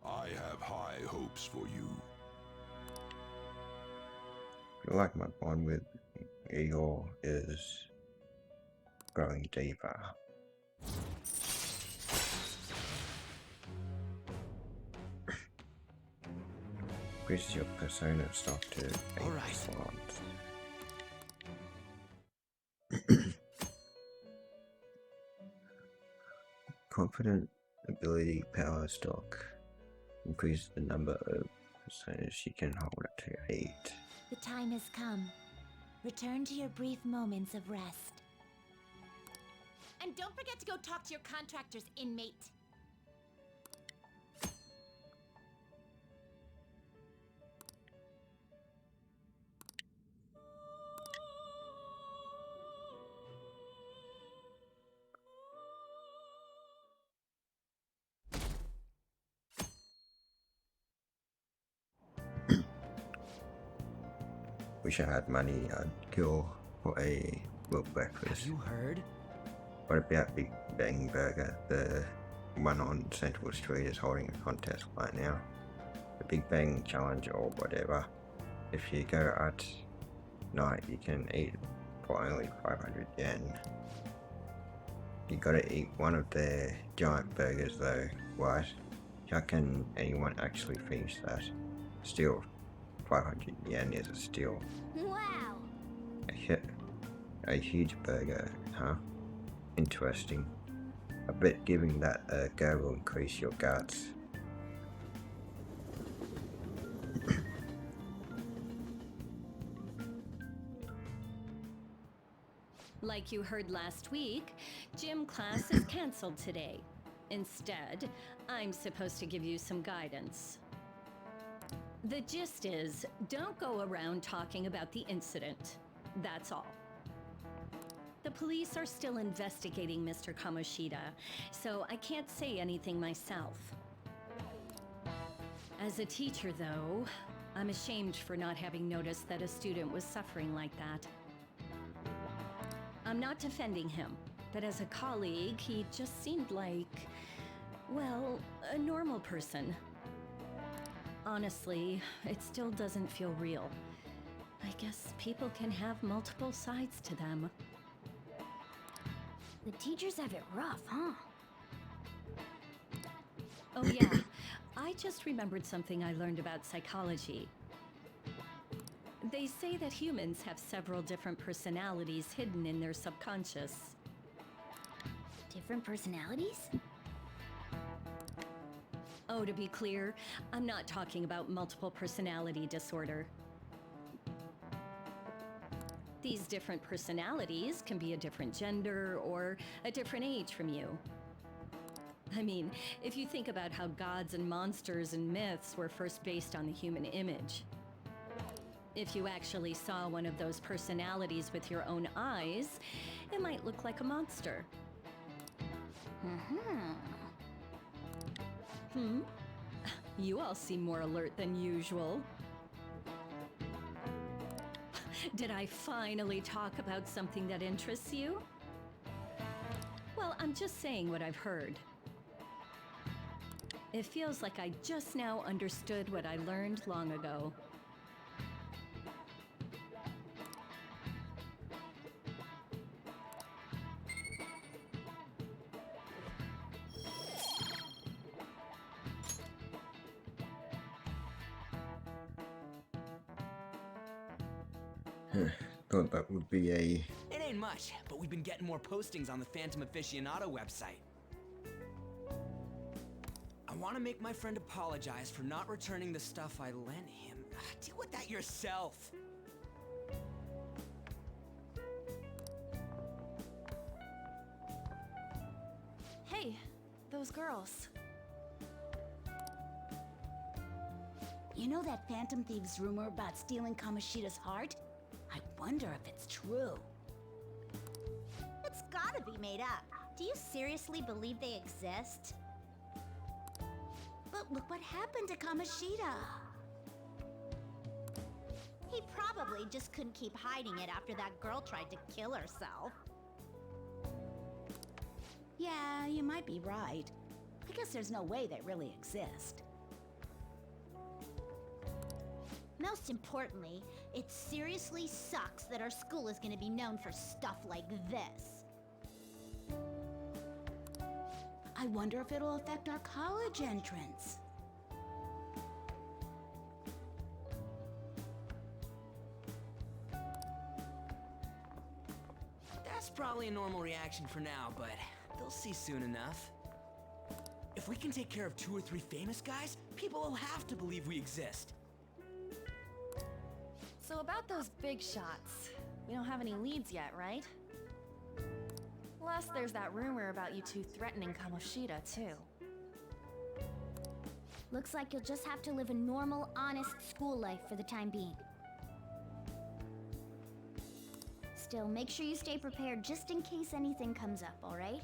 I have high hopes for you. I feel like my bond with Igor is growing deeper. increases your persona stock to 8 Alright. slots. Confident ability power stock increases the number of personas you can hold up to 8. The time has come. Return to your brief moments of rest. And don't forget to go talk to your contractor's inmate. Wish I had money, I'd go for a world breakfast. Have you heard? What about Big Bang Burger? The one on Central Street is holding a contest right now. The Big Bang Challenge or whatever. If you go at night, you can eat for only 500 yen. You gotta eat one of their giant burgers though, right? How can anyone actually finish that? Still, 500 yen is a steal. Wow! A huge burger, huh? Interesting. I bet giving that a go will increase your guts. Like you heard last week, gym class is cancelled today. Instead, I'm supposed to give you some guidance. The gist is, don't go around talking about the incident. That's all. The police are still investigating Mr. Kamoshida, so I can't say anything myself. As a teacher, though, I'm ashamed for not having noticed that a student was suffering like that. I'm not defending him, but as a colleague, he just seemed like, well, a normal person. Honestly, it still doesn't feel real. I guess people can have multiple sides to them. The teachers have it rough, huh? Oh yeah, I just remembered something I learned about psychology. They say that humans have several different personalities hidden in their subconscious. Different personalities? Oh, to be clear, I'm not talking about multiple personality disorder. These different personalities can be a different gender or a different age from you. I mean, if you think about how gods and monsters and myths were first based on the human image. If you actually saw one of those personalities with your own eyes, it might look like a monster. You all seem more alert than usual. Did I finally talk about something that interests you? Well, I'm just saying what I've heard. It feels like I just now understood what I learned long ago. Thought that would be a... It ain't much, but we've been getting more postings on the Phantom Aficionado website. I want to make my friend apologize for not returning the stuff I lent him. Deal with that yourself. Hey, those girls. You know that Phantom Thieves rumor about stealing Kamoshida's heart? I wonder if it's true. It's gotta be made up. Do you seriously believe they exist? But look what happened to Kamoshida. He probably just couldn't keep hiding it after that girl tried to kill herself. Yeah, you might be right. I guess there's no way they really exist. Most importantly, it seriously sucks that our school is gonna be known for stuff like this. I wonder if it'll affect our college entrance. Probably a normal reaction for now, but they'll see soon enough. If we can take care of 2 or 3 famous guys, people will have to believe we exist. So about those big shots, we don't have any leads yet, right? Plus, there's that rumor about you two threatening Kamoshida, too. Looks like you'll just have to live a normal, honest school life for the time being. Still, make sure you stay prepared just in case anything comes up, alright?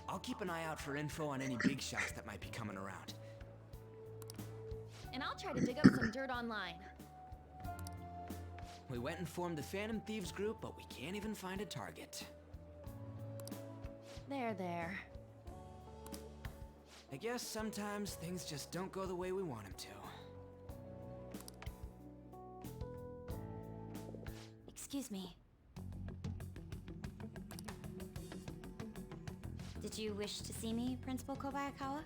I'll keep an eye out for info on any big shots that might be coming around. And I'll try to dig up some dirt online. We went and formed the Phantom Thieves group, but we can't even find a target. There. I guess sometimes things just don't go the way we want them to. Excuse me. Did you wish to see me, Principal Kobayakawa?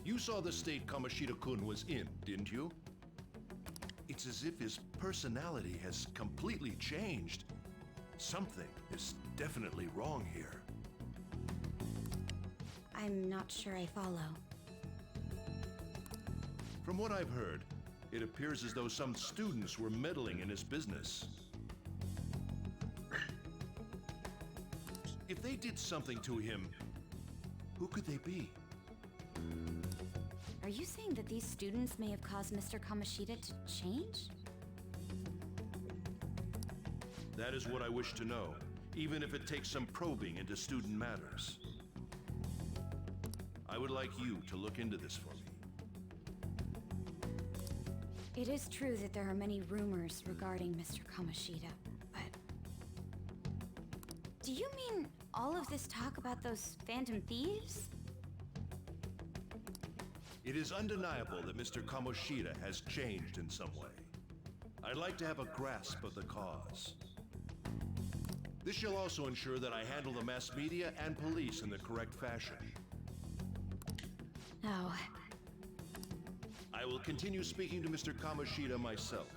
You saw the state Kamoshida-kun was in, didn't you? It's as if his personality has completely changed. Something is definitely wrong here. I'm not sure I follow. From what I've heard, it appears as though some students were meddling in his business. If they did something to him, who could they be? Are you saying that these students may have caused Mr. Kamoshida to change? That is what I wish to know, even if it takes some probing into student matters. I would like you to look into this for me. It is true that there are many rumors regarding Mr. Kamoshida, but... Do you mean all of this talk about those Phantom Thieves? It is undeniable that Mr. Kamoshida has changed in some way. I'd like to have a grasp of the cause. This shall also ensure that I handle the mass media and police in the correct fashion. Oh. I will continue speaking to Mr. Kamoshida myself.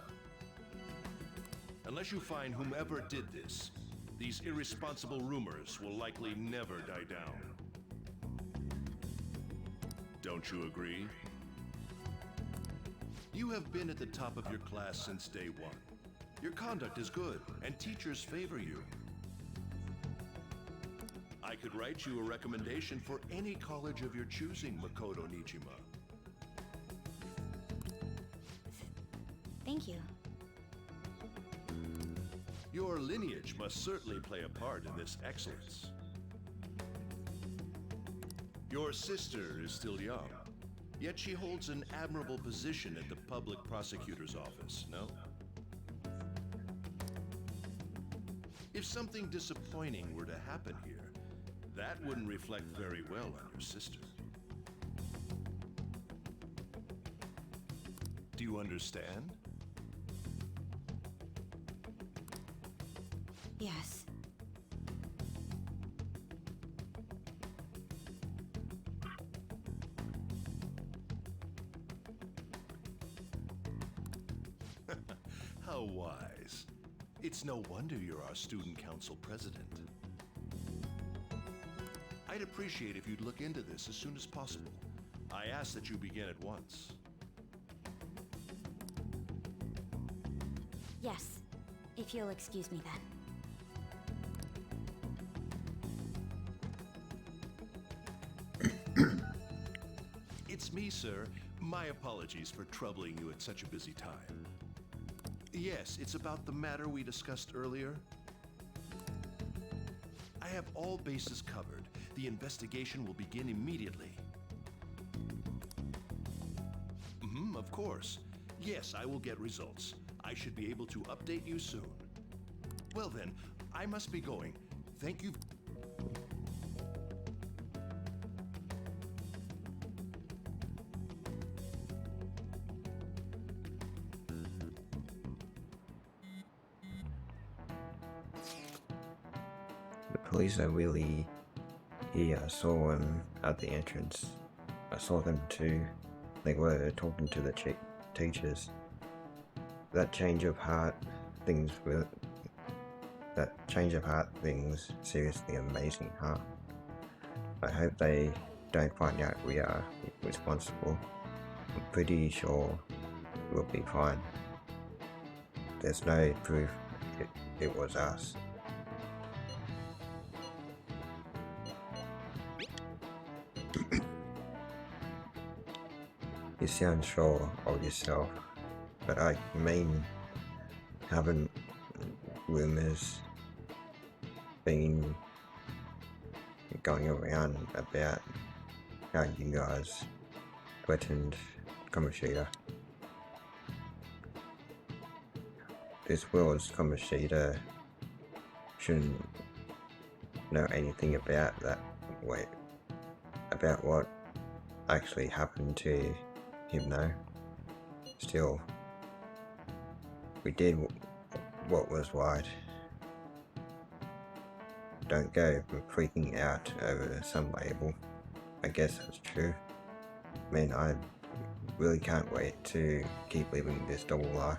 Unless you find whomever did this, these irresponsible rumors will likely never die down. Don't you agree? You have been at the top of your class since day one. Your conduct is good, and teachers favor you. I could write you a recommendation for any college of your choosing, Makoto Nijima. Thank you. Your lineage must certainly play a part in this excellence. Your sister is still young, yet she holds an admirable position at the public prosecutor's office, no? If something disappointing were to happen here, that wouldn't reflect very well on your sister. Do you understand? Yes. How wise. It's no wonder you're our student council president. I'd appreciate if you'd look into this as soon as possible. I ask that you begin at once. Yes. If you'll excuse me then. It's me, sir. My apologies for troubling you at such a busy time. Yes, it's about the matter we discussed earlier. I have all bases covered. The investigation will begin immediately. Of course. Yes, I will get results. I should be able to update you soon. Well then, I must be going. Thank you. The police are really here. I saw them at the entrance. I saw them too. They were talking to the teachers. That change of heart, things were That change of heart thing's seriously amazing, huh? I hope they don't find out we are responsible. I'm pretty sure we'll be fine. There's no proof it was us. You sound sure of yourself, but I mean, haven't rumors been going around about how you guys threatened Kamoshida? This world's Kamoshida shouldn't know anything about that. Wait, about what actually happened to him now. Still, we did what was right. Don't go freaking out over some label. I guess that's true. Man, I really can't wait to keep living this double life.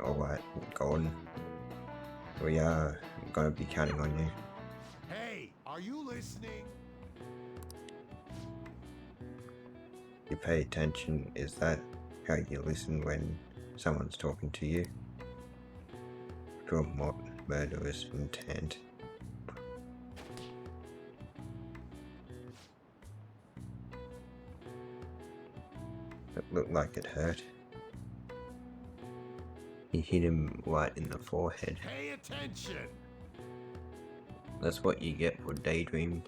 Alright, Golden. We are gonna be counting on you. Hey, are you listening? You pay attention. Is that how you listen when someone's talking to you? From what murderous intent? It looked like it hurt. He hit him right in the forehead. Pay attention! That's what you get for daydreaming.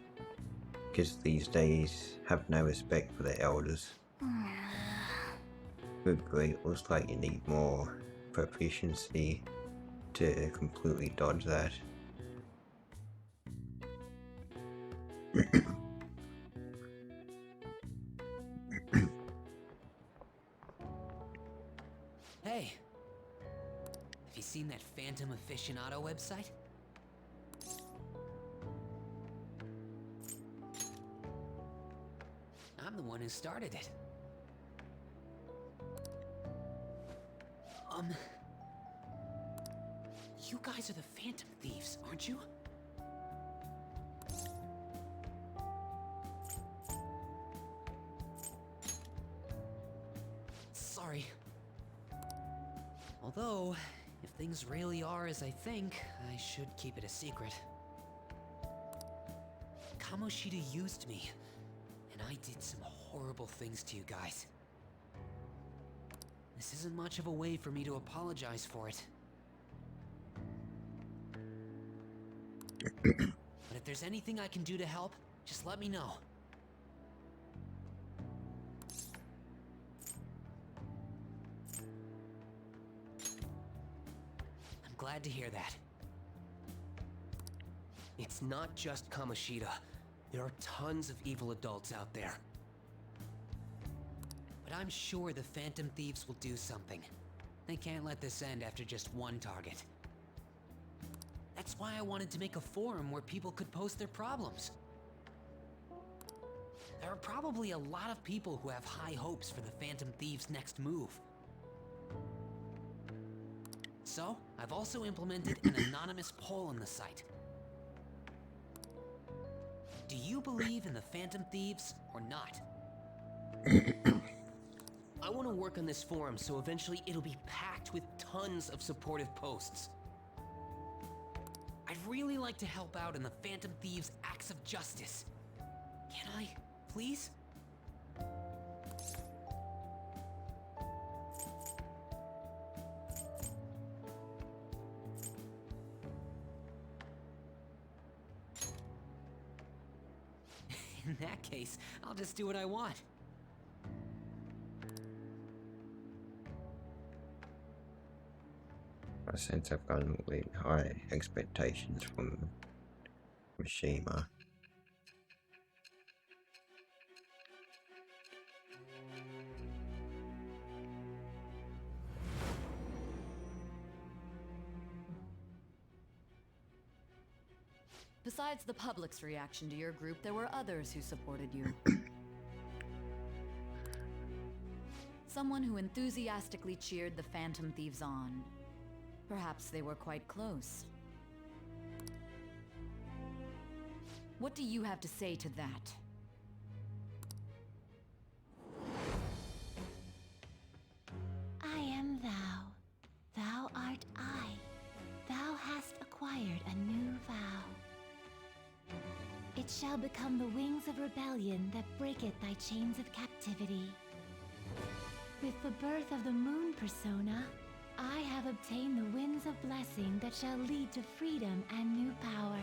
Kids these days have no respect for their elders. Good grief, looks like you need more proficiency to completely dodge that. Hey, have you seen that Phantom Aficionado website? I'm the one who started it. You guys are the Phantom Thieves, aren't you? Sorry. Although, if things really are as I think, I should keep it a secret. Kamoshida used me, and I did some horrible things to you guys. This isn't much of a way for me to apologize for it. But if there's anything I can do to help, just let me know. I'm glad to hear that. It's not just Kamoshida. There are tons of evil adults out there. But I'm sure the Phantom Thieves will do something. They can't let this end after just one target. That's why I wanted to make a forum where people could post their problems. There are probably a lot of people who have high hopes for the Phantom Thieves' next move. So, I've also implemented an anonymous poll on the site. Do you believe in the Phantom Thieves or not? I want to work on this forum so eventually it'll be packed with tons of supportive posts. I'd really like to help out in the Phantom Thieves' acts of justice. Can I, please? In that case, I'll just do what I want. I sense I've got really high expectations from Mishima. Besides the public's reaction to your group, there were others who supported you. Someone who enthusiastically cheered the Phantom Thieves on. Perhaps they were quite close, What do you have to say to that? I am thou. Thou art I. Thou hast acquired a new vow. It shall become the wings of rebellion that breaketh thy chains of captivity. With the birth of the moon persona, I have obtained the winds of blessing that shall lead to freedom and new power.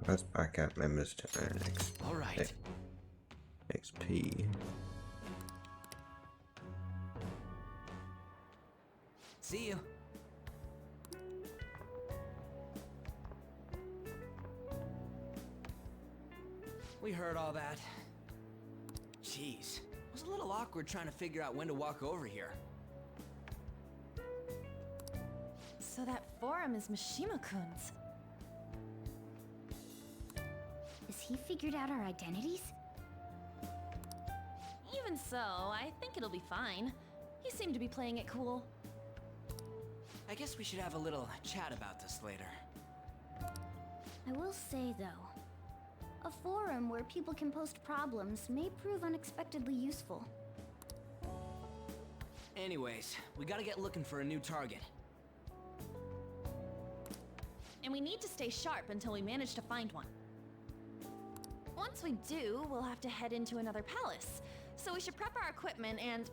Let's back up members to earn Alright. XP. See you. We heard all that. Jeez. It was a little awkward trying to figure out when to walk over here. So that forum is Mishima-kun's. Has he figured out our identities? Even so, I think it'll be fine. He seemed to be playing it cool. I guess we should have a little chat about this later. I will say, though, a forum where people can post problems may prove unexpectedly useful. Anyways, we gotta get looking for a new target. And we need to stay sharp until we manage to find one. Once we do, we'll have to head into another palace. So we should prep our equipment and...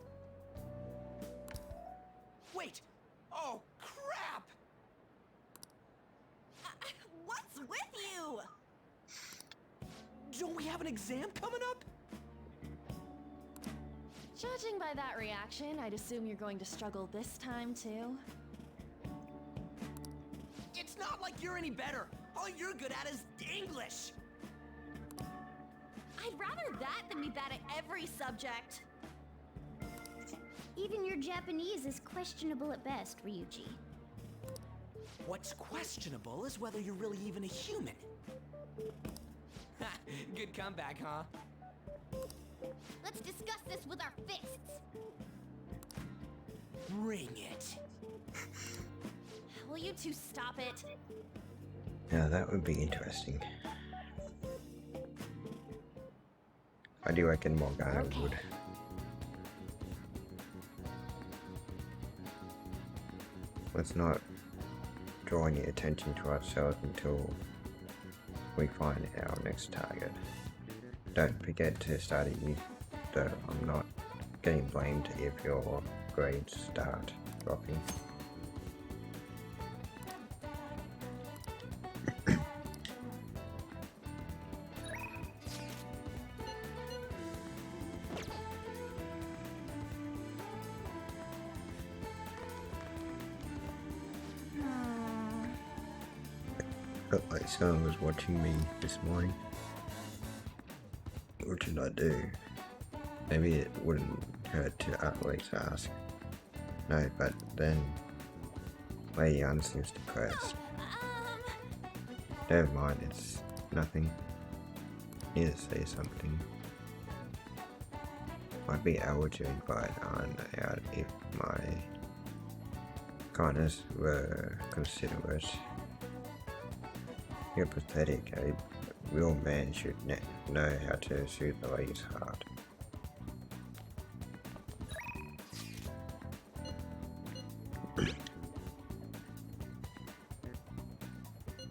Wait! Oh, crap! What's with you? Don't we have an exam coming up? Judging by that reaction, I'd assume you're going to struggle this time, too. It's not like you're any better. All you're good at is English. I'd rather that than be bad at every subject. Even your Japanese is questionable at best, Ryuji. What's questionable is whether you're really even a human. Good comeback, huh? Let's discuss this with our fists. Bring it. Will you two stop it? Yeah, that would be interesting. I do reckon Morgana would. Let's not draw any attention to ourselves until we find our next target. Don't forget to study, though I'm not getting blamed if your grades start dropping. Felt like someone was watching me this morning. What should I do? Maybe it wouldn't hurt to at least ask. No, but then Lei Yan seems depressed. Never mind, it's nothing. Need to say something. Might be able to invite Anne out if my kindness were considerate. You're pathetic. A real man should know how to soothe the lady's heart.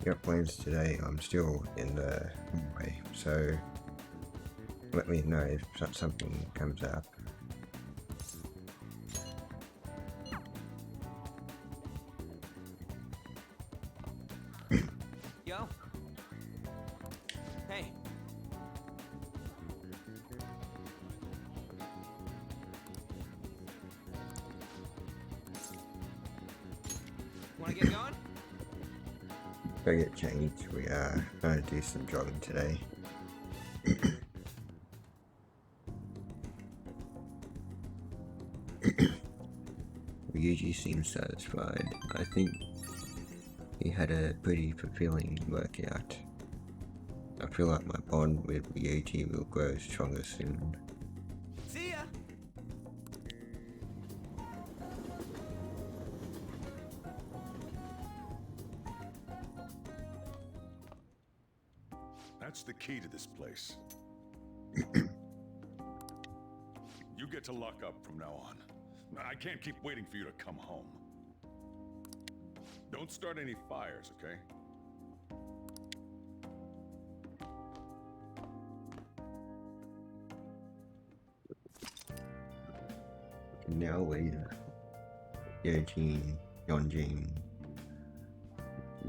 Your plans today, I'm still in the way, so let me know if something comes up. Yo. Hey. Wanna get going? Go get changed. We are going to do some jogging today. Ryuji seems satisfied. I think he had a pretty fulfilling workout. I feel like my bond with Ryuji will grow stronger soon. See ya. That's the key to this place. You get to lock up from now on. I can't keep waiting for you to come home. Don't start any fires, okay? Now later, Eugene, Yeonjin,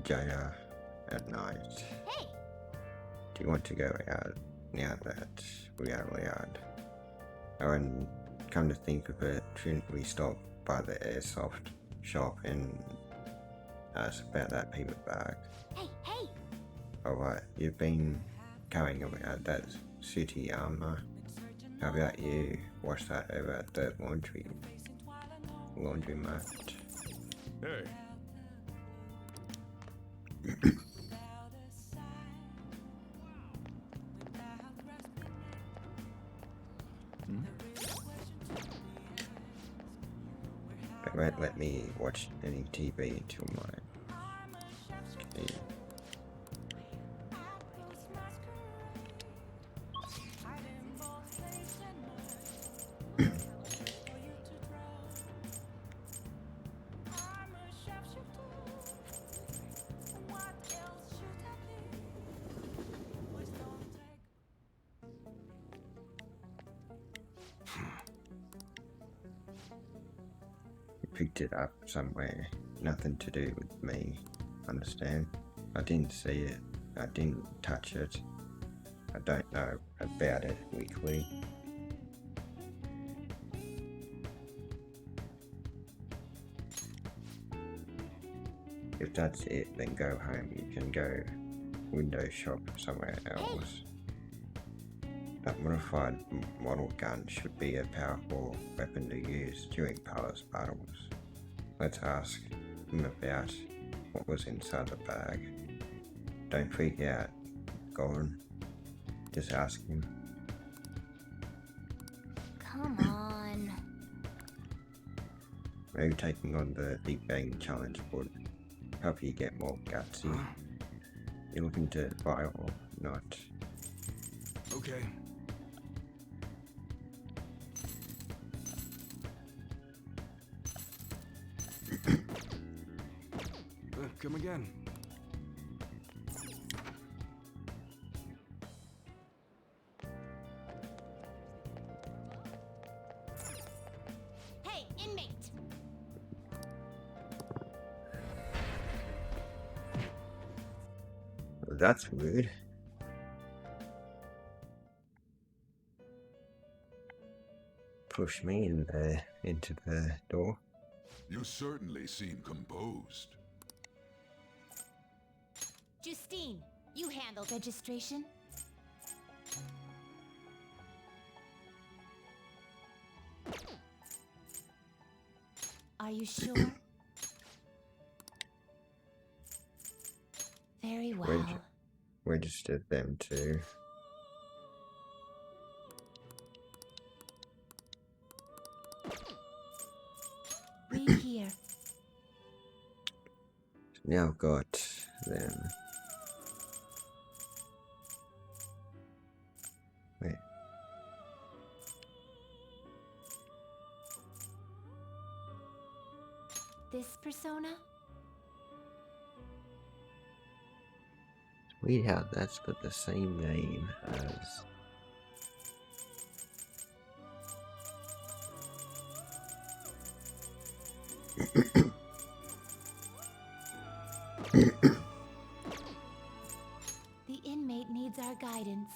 Jaya at night. Hey! Do you want to go out now that we are allowed? Oh, and come to think of it, shouldn't we stop by the airsoft shop and ask about that paper bag? Hey, hey! Alright, you've been going about that city armor. How about you wash that over at the laundromat? Hey. They won't let me watch any TV until my... Okay. Picked it up somewhere. Nothing to do with me. Understand? I didn't see it. I didn't touch it. I don't know about it weekly. If that's it, then go home. You can go window shop somewhere else. That modified model gun should be a powerful weapon to use during palace battles. Let's ask him about what was inside the bag. Don't freak out, Gordon. Just ask him. Come on. Maybe taking on the Big Bang Challenge would help you get more gutsy. You're looking to buy or not? Okay. Come again. Hey, inmate! That's weird. Push me in there into the door. You certainly seem composed. Justine, you handled registration? Are you sure? Very well. Registered them too. Read here. Now I've got them. Wait. This persona? Weird how that's got the same name as... The inmate needs our guidance.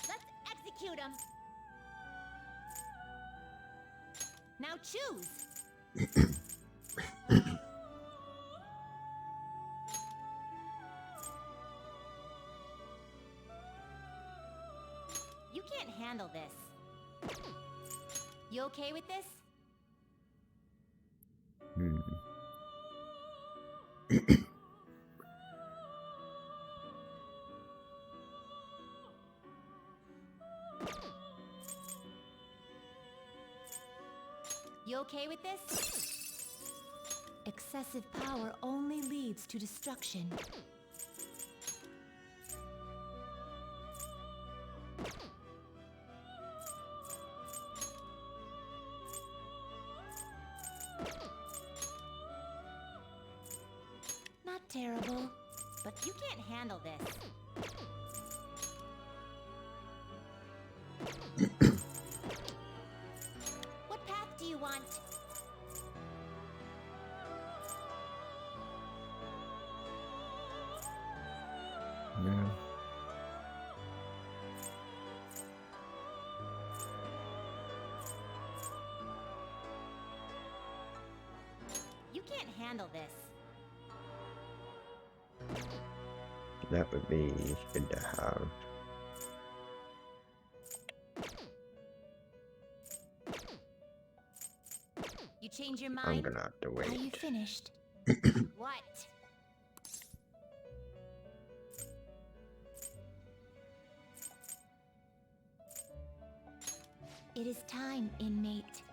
Let's execute him! Now choose! You can't handle this. You okay with this? You okay with this? Excessive power only leads to destruction. terrible. But you can't handle this. What path do you want? Yeah. You can't handle this. That would be good to have. You change your I'm mind? gonna have to Are you wait. finished? What? It is time, inmate.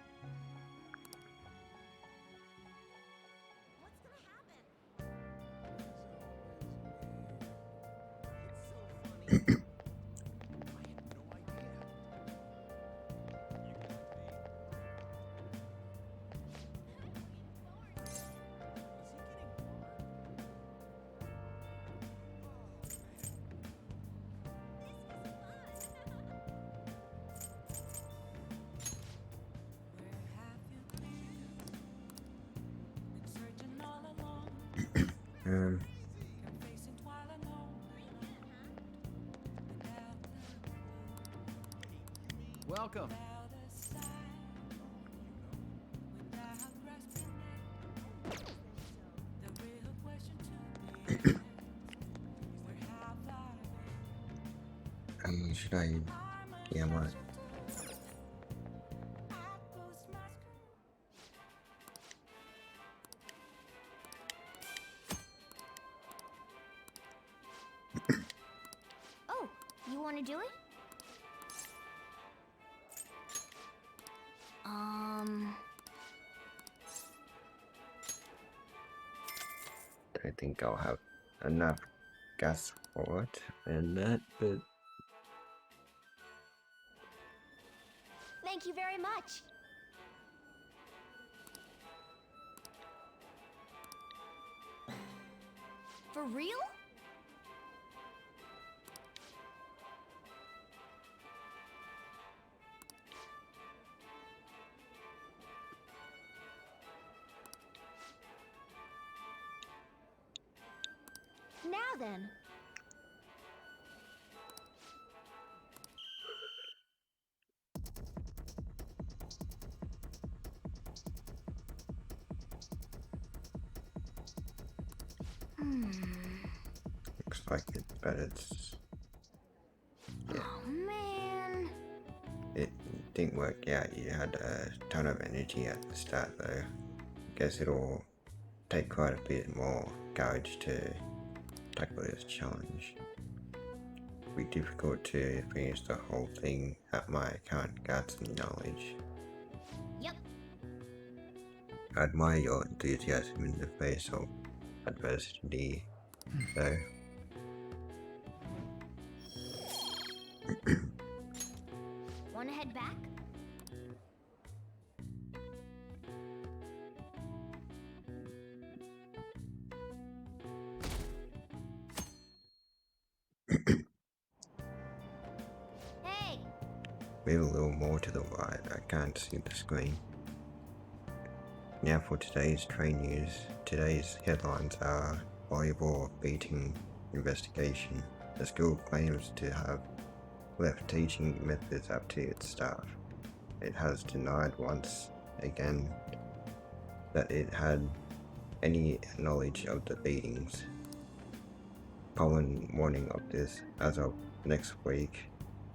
Um, Welcome. should I? Yeah, I might. Oh, you want to do it? I think I'll have enough gas for it and that, but Thank you very much. For real? Now then. looks like it, but it's Oh man. it didn't work out. You had a ton of energy at the start though. Guess it'll take quite a bit more courage to tackle this challenge. It'll be difficult to finish the whole thing at my current guts and knowledge. Yep. I admire your enthusiasm in the face of adversity, though. Want to head back? Hey! Move a little more to the right, I can't see the screen. Now for today's train news. Today's headlines are volleyball beating investigation. The school claims to have left teaching methods up to its staff. It has denied once again that it had any knowledge of the beatings. Pollen warning of this as of next week.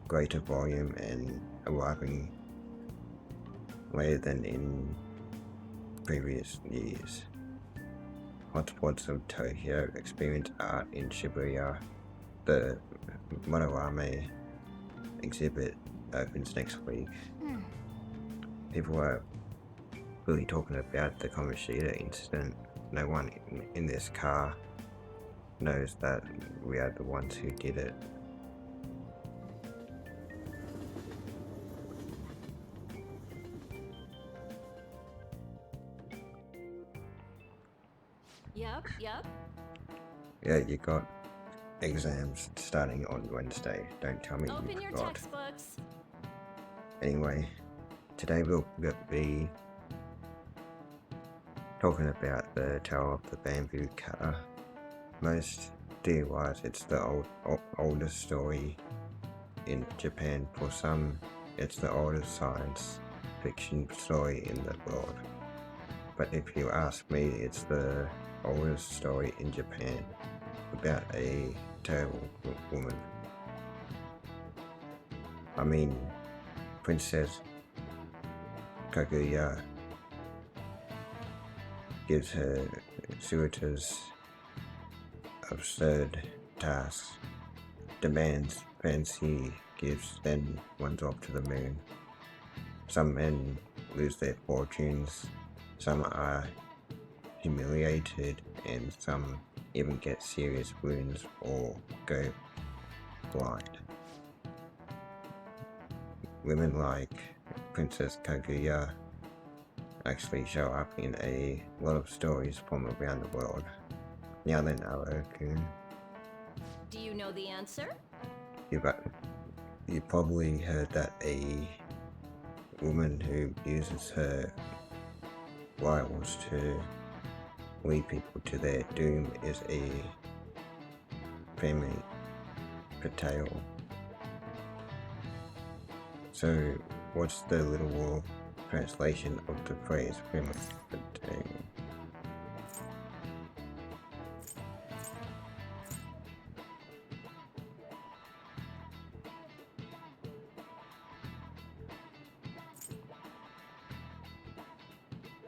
Greater volume and arriving later than in previous years. Hotspots of Tokyo experience art in Shibuya. The Monorame exhibit opens next week. People are really talking about the Kamoshida incident. No one in this car knows that we are the ones who did it. Yep. Yeah, you got exams starting on Wednesday. Don't tell me Open you your forgot. textbooks. Anyway, today we'll be talking about the Tale of the Bamboo Cutter. Most DIYs, it's the oldest story in Japan. For some, it's the oldest science fiction story in the world. But if you ask me, it's the oldest story in Japan about a terrible woman. I mean, Princess Kaguya gives her suitors absurd tasks, demands fancy gifts, then runs off to the moon. Some men lose their fortunes, some are humiliated, and some even get serious wounds or go blind. Women like Princess Kaguya actually show up in a lot of stories from around the world. Now then, Aoi-kun, Do you know the answer? you probably heard that a woman who uses her rivals to lead people to their doom is a family potato. So, what's the literal translation of the phrase family potato?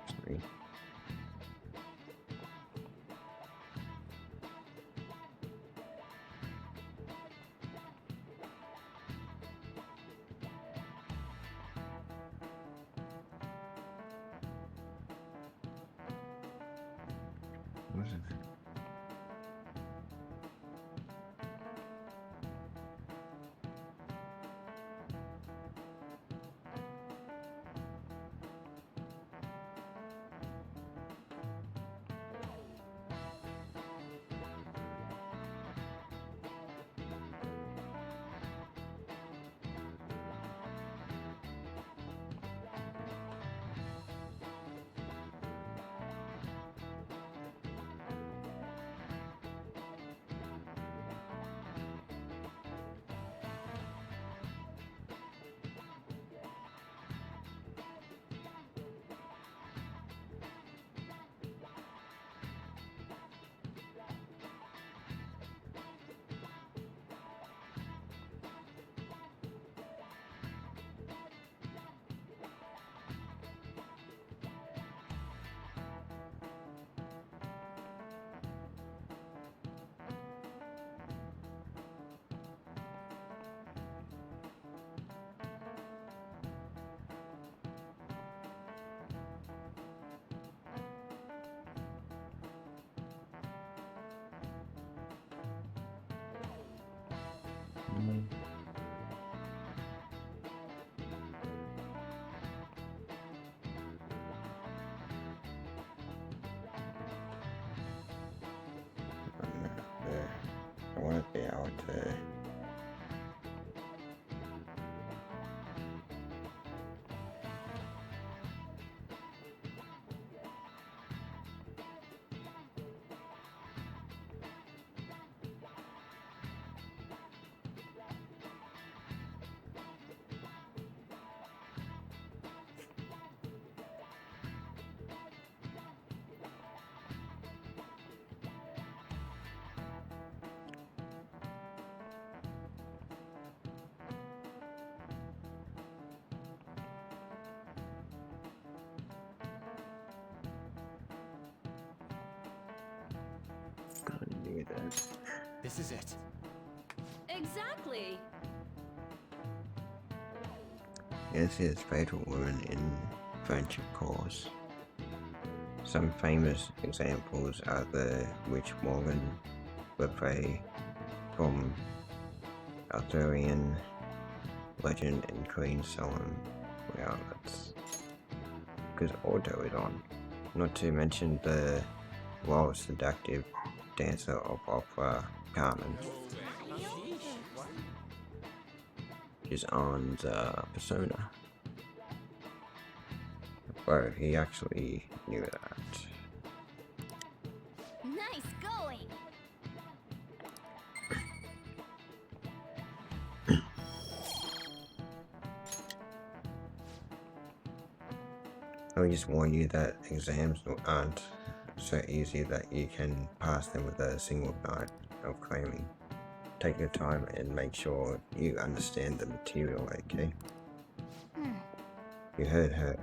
Sorry. What is it? I want to be able to do that. This is it. Exactly. This is Fatal Woman in Friendship Cause. Some famous examples are the Witch Morgan Le Fay from Arthurian legend and Queen Solomon. Wow, that's because Auto is on. Not to mention the Wild Seductive dancer of opera, Carmen, is on the persona. Well, he actually knew that. Nice going! I just warn you that exams aren't so easy that you can pass them with a single night of cramming. Take your time and make sure you understand the material, okay? You heard her.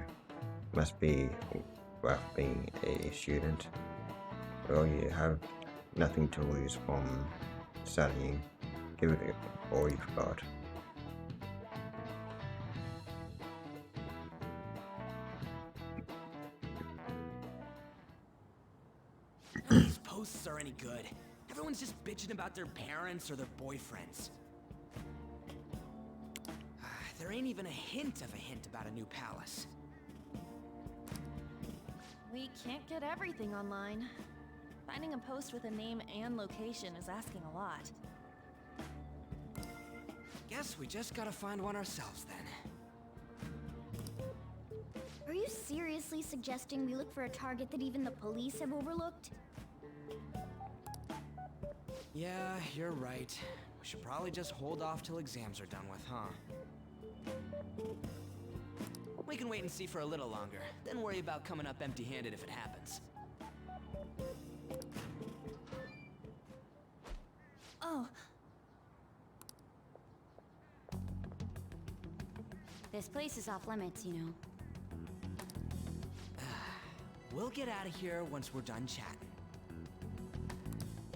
Must be rough being a student. Well, you have nothing to lose from studying. Give it all you've got. None of these posts are any good. Everyone's just bitching about their parents or their boyfriends. There ain't even a hint about a new palace. We can't get everything online. Finding a post with a name and location is asking a lot. Guess we just gotta find one ourselves then. Are you seriously suggesting we look for a target that even the police have overlooked? Yeah, you're right. We should probably just hold off till exams are done with, huh? We can wait and see for a little longer, then worry about coming up empty-handed if it happens. Oh. This place is off limits, you know. We'll get out of here once we're done chatting.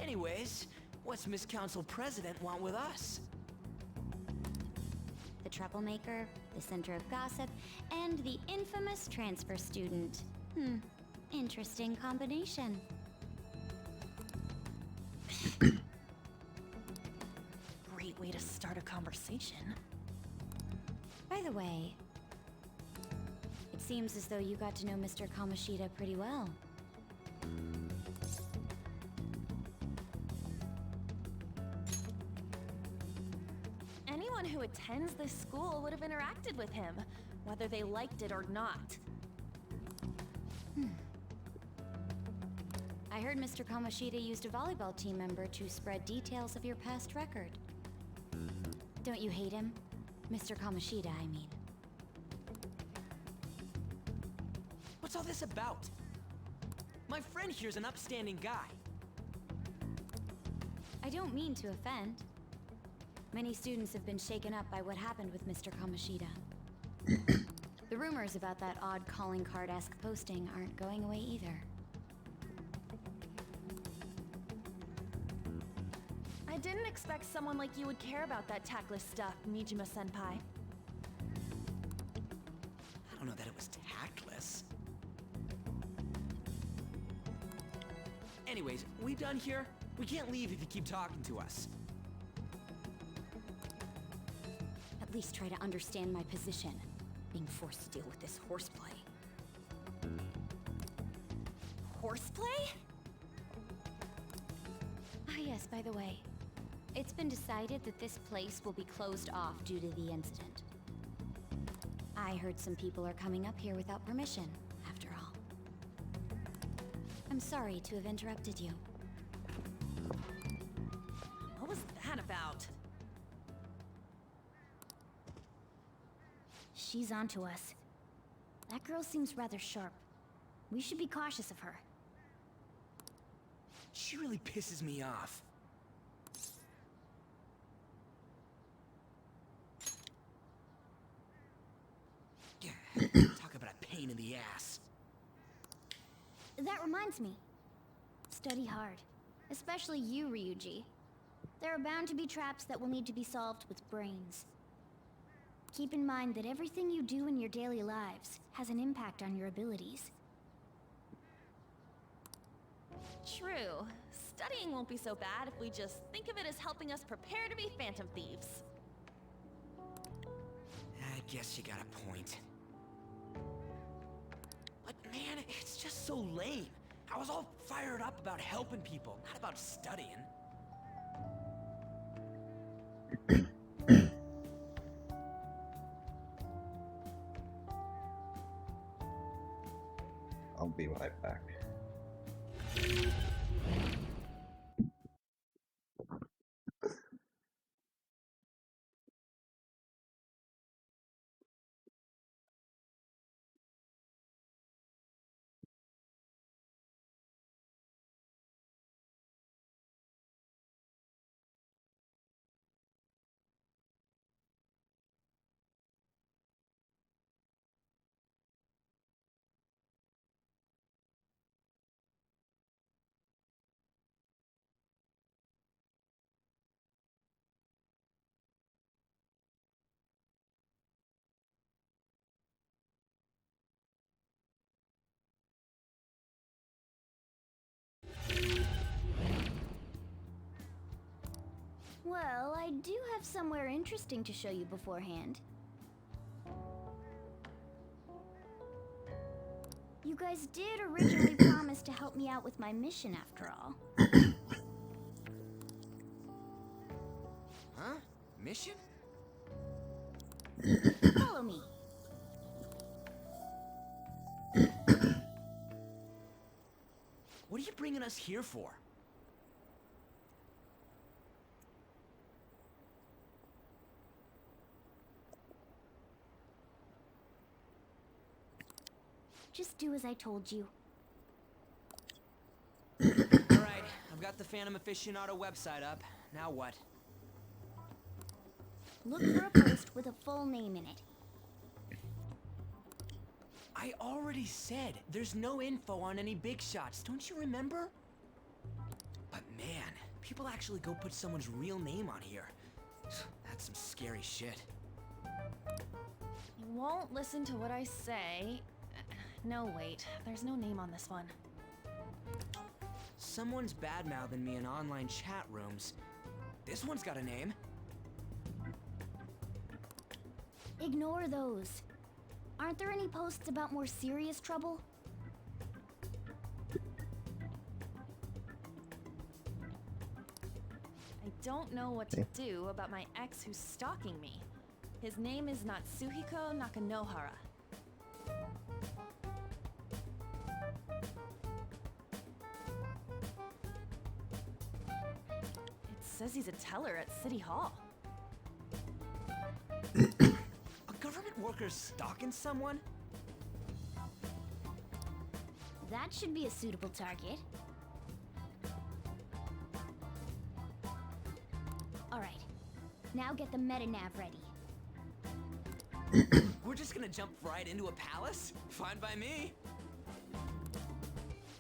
Anyways, what's Miss Council President want with us? The troublemaker, the center of gossip, and the infamous transfer student. Interesting combination. Great way to start a conversation. By the way, it seems as though you got to know Mr. Kamoshida pretty well. Anyone who attends this school would have interacted with him, whether they liked it or not. I heard Mr. Kamoshida used a volleyball team member to spread details of your past record. Don't you hate him? Mr. Kamoshida, I mean. What's all this about? My friend here's an upstanding guy. I don't mean to offend. Many students have been shaken up by what happened with Mr. Kamoshida. The rumors about that odd calling card-esque posting aren't going away either. I didn't expect someone like you would care about that tactless stuff, Mijima-senpai. I don't know that it was tactless. Anyways, we done here? We can't leave if you keep talking to us. At least try to understand my position, being forced to deal with this horseplay. Horseplay? Ah yes, by the way. It's been decided that this place will be closed off due to the incident. I heard some people are coming up here without permission, after all. I'm sorry to have interrupted you. What was that about? She's onto us. That girl seems rather sharp. We should be cautious of her. She really pisses me off. Talk about a pain in the ass. That reminds me. Study hard. Especially you, Ryuji. There are bound to be traps that will need to be solved with brains. Keep in mind that everything you do in your daily lives has an impact on your abilities. True. Studying won't be so bad if we just think of it as helping us prepare to be Phantom Thieves. I guess you got a point. But man, it's just so lame. I was all fired up about helping people, not about studying. I'll be right back. Well, I do have somewhere interesting to show you beforehand. You guys did originally promise to help me out with my mission after all. Huh? Mission? Follow me. What are you bringing us here for? Just do as I told you. Alright, I've got the Phantom Aficionado website up. Now what? Look for a post with a full name in it. I already said there's no info on any big shots, don't you remember? But man, people actually go put someone's real name on here. That's some scary shit. You won't listen to what I say. No, wait. There's no name on this one. Someone's bad-mouthing me in online chat rooms. This one's got a name. Ignore those. Aren't there any posts about more serious trouble? I don't know what to do about my ex who's stalking me. His name is Natsuhiko Nakanohara. It says he's a teller at City Hall. A government worker stalking someone? That should be a suitable target. Alright, now get the metanav ready. We're just gonna jump right into a palace? Fine by me.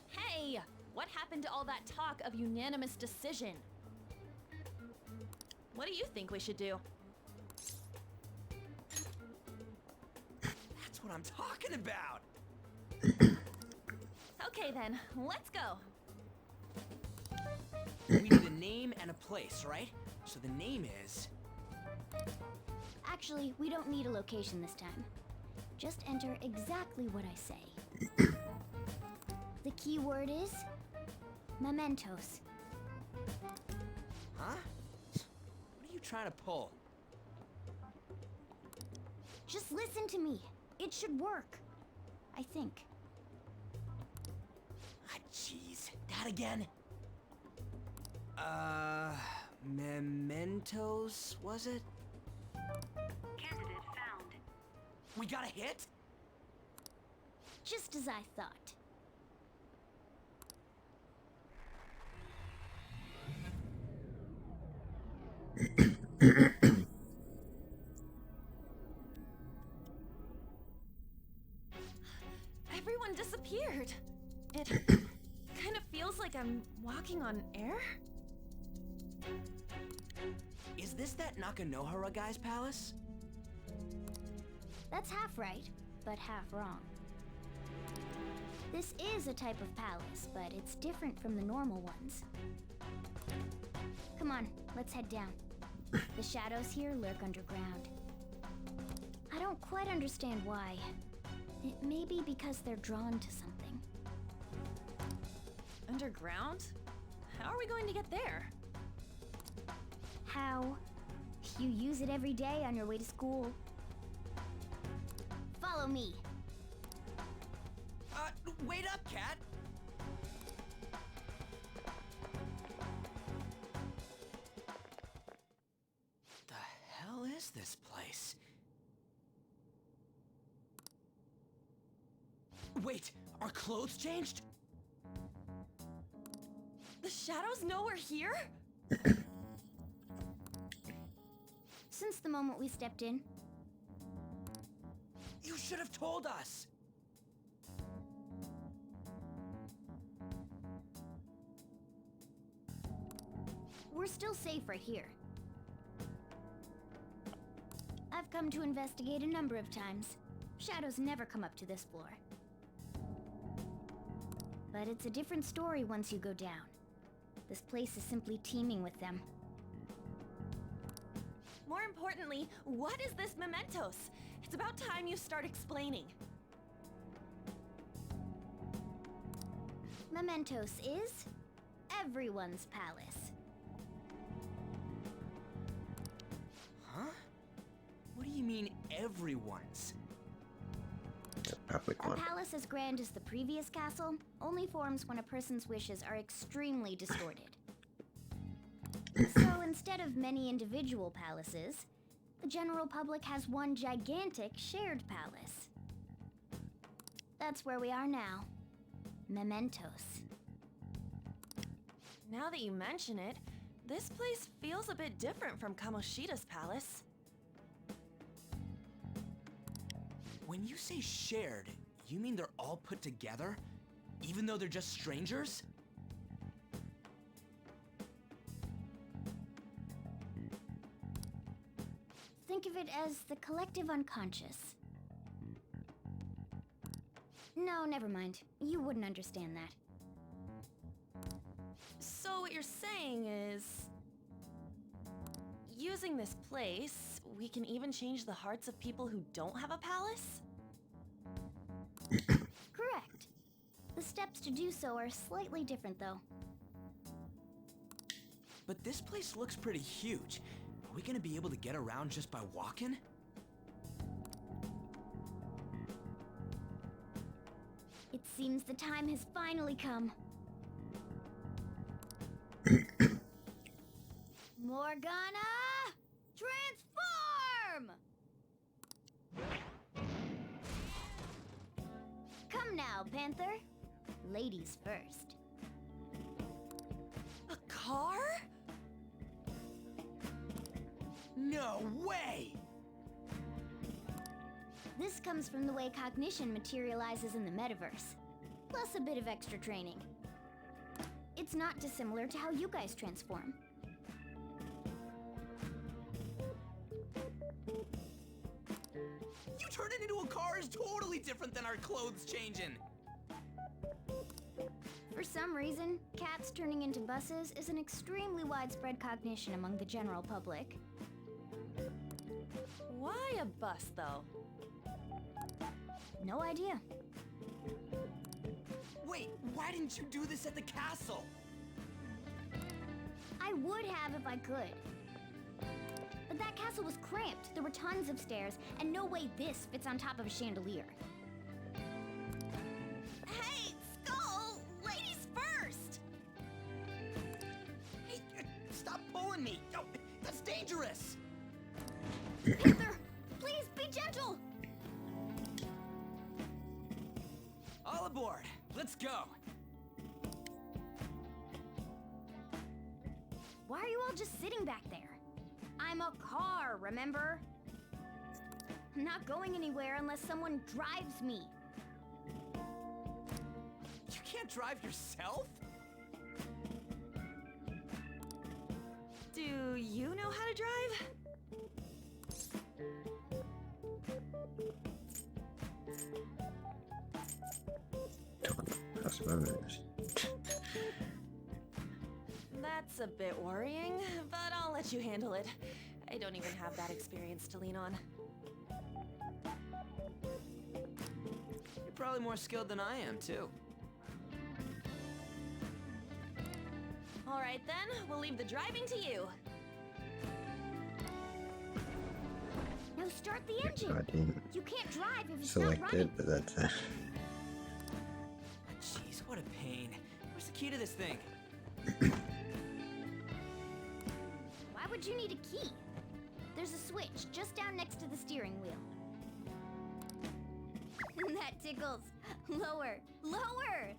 Hey! What happened to all that talk of unanimous decision? What do you think we should do? That's what I'm talking about! Okay then, let's go. We need a name and a place, right? So the name is... Actually, we don't need a location this time. Just enter exactly what I say. The key word is... mementos. Huh? What are you trying to pull? Just listen to me. It should work. I think. Ah, jeez. That again? Mementos, was it? Candidate found. We got a hit? Just as I thought. Everyone disappeared. It kind of feels like I'm walking on air. Is this that Nakanohara guy's palace? That's half right, but half wrong. This is a type of palace, but it's different from the normal ones. Come on, let's head down. The shadows here lurk underground. I don't quite understand why. It may be because they're drawn to something. Underground? How are we going to get there? How? You use it every day on your way to school. Follow me. Wait up, Cat! The hell is this place? Wait, our clothes changed? The shadows know we're here? Since the moment we stepped in. You should have told us! We're still safe right here. I've come to investigate a number of times. Shadows never come up to this floor. But it's a different story once you go down. This place is simply teeming with them. More importantly, what is this mementos? It's about time you start explaining. Mementos is everyone's palace. Huh? What do you mean, everyone's? It's a public A one. palace as grand as the previous castle only forms when a person's wishes are extremely distorted. So instead of many individual palaces, the general public has one gigantic shared palace. That's where we are now. Mementos. Now that you mention it, this place feels a bit different from Kamoshida's palace. When you say shared, you mean they're all put together? Even though they're just strangers? Think of it as the collective unconscious. No, never mind. You wouldn't understand that. So what you're saying is... using this place, we can even change the hearts of people who don't have a palace? Correct. The steps to do so are slightly different, though. But this place looks pretty huge. Are we gonna be able to get around just by walking? It seems the time has finally come. Morgana! Transform! Come now, Panther. Ladies first. A car? No way! This comes from the way cognition materializes in the metaverse, plus a bit of extra training. It's not dissimilar to how you guys transform. You turning into a car is totally different than our clothes changing. For some reason, cats turning into buses is an extremely widespread cognition among the general public. Why a bus, though? No idea. Wait, why didn't you do this at the castle? I would have if I could. But that castle was cramped. There were tons of stairs, and no way this fits on top of a chandelier. Hey, Skull! Ladies first! Hey, stop pulling me! Oh, that's dangerous! Panther, please be gentle! All aboard! Let's go! Why are you all just sitting back there? I'm a car, remember? I'm not going anywhere unless someone drives me. You can't drive yourself? Do you know how to drive? That's a bit worrying, but I'll let you handle it. I don't even have that experience to lean on. You're probably more skilled than I am, too. All right then, we'll leave the driving to you. Now start the engine. I didn't You can't drive if it's select not running. it, but that's Jeez, what a pain. Where's the key to this thing? Why would you need a key? There's a switch just down next to the steering wheel. That tickles. Lower. Lower!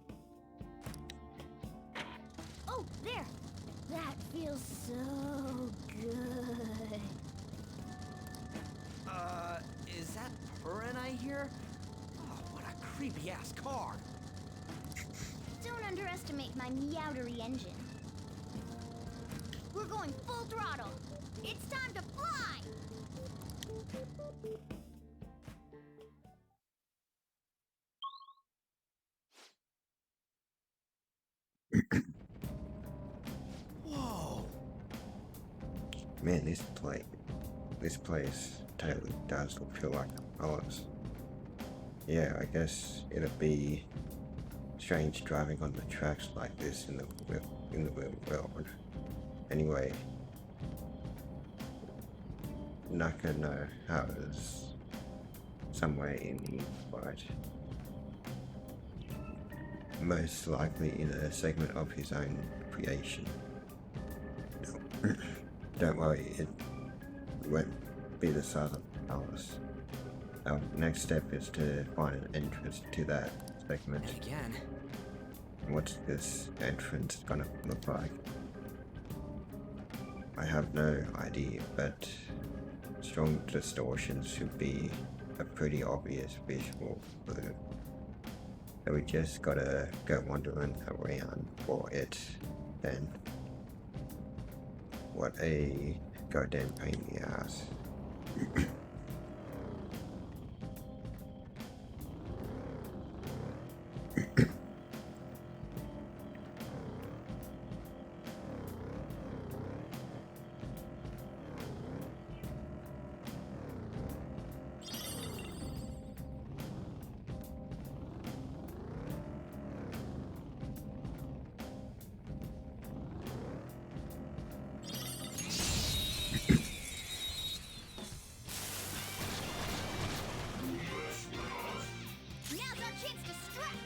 Oh, there! That feels so good. Is that Purin I hear? Oh, what a creepy ass car. Don't underestimate my meowdery engine. We're going full throttle. It's time to fly! Whoa! man, this place totally does feel like a palace. Yeah, I guess it'd be strange driving on the tracks like this in the real world. Anyway, not gonna know how it is somewhere in here, but most likely in a segment of his own creation. Don't worry, it won't be the Southern Palace. Our next step is to find an entrance to that segment. And again. What's this entrance gonna look like? I have no idea, but strong distortions should be a pretty obvious visual clue. So we just gotta go wandering around for it then. What a goddamn pain in the ass. Now's our chance to strike!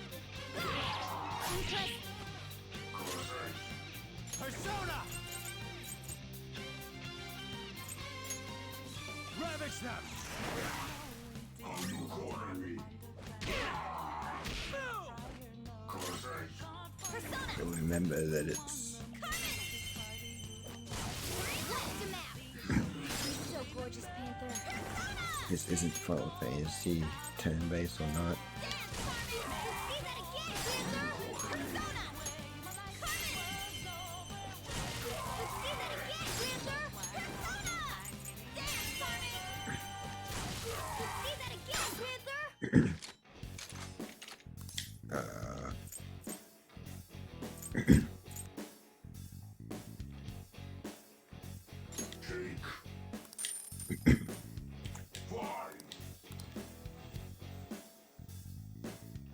Press Persona! Ravage Snap! So remember that it's so gorgeous, Panther. this isn't Final Fantasy turn-based or not.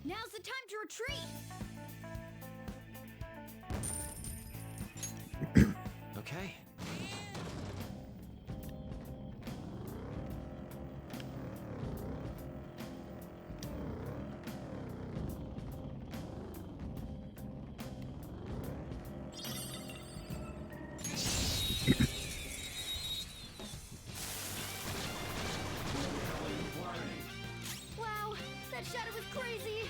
Now's the time to retreat! Okay. Wow, that shadow was crazy!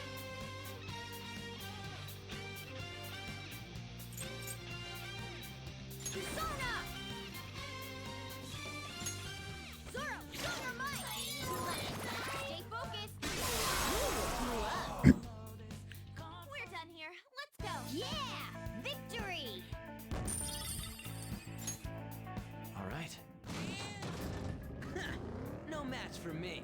Persona! Zoro, show your might! Stay focused! We're done here. Let's go. Yeah! Victory! All right. No match for me.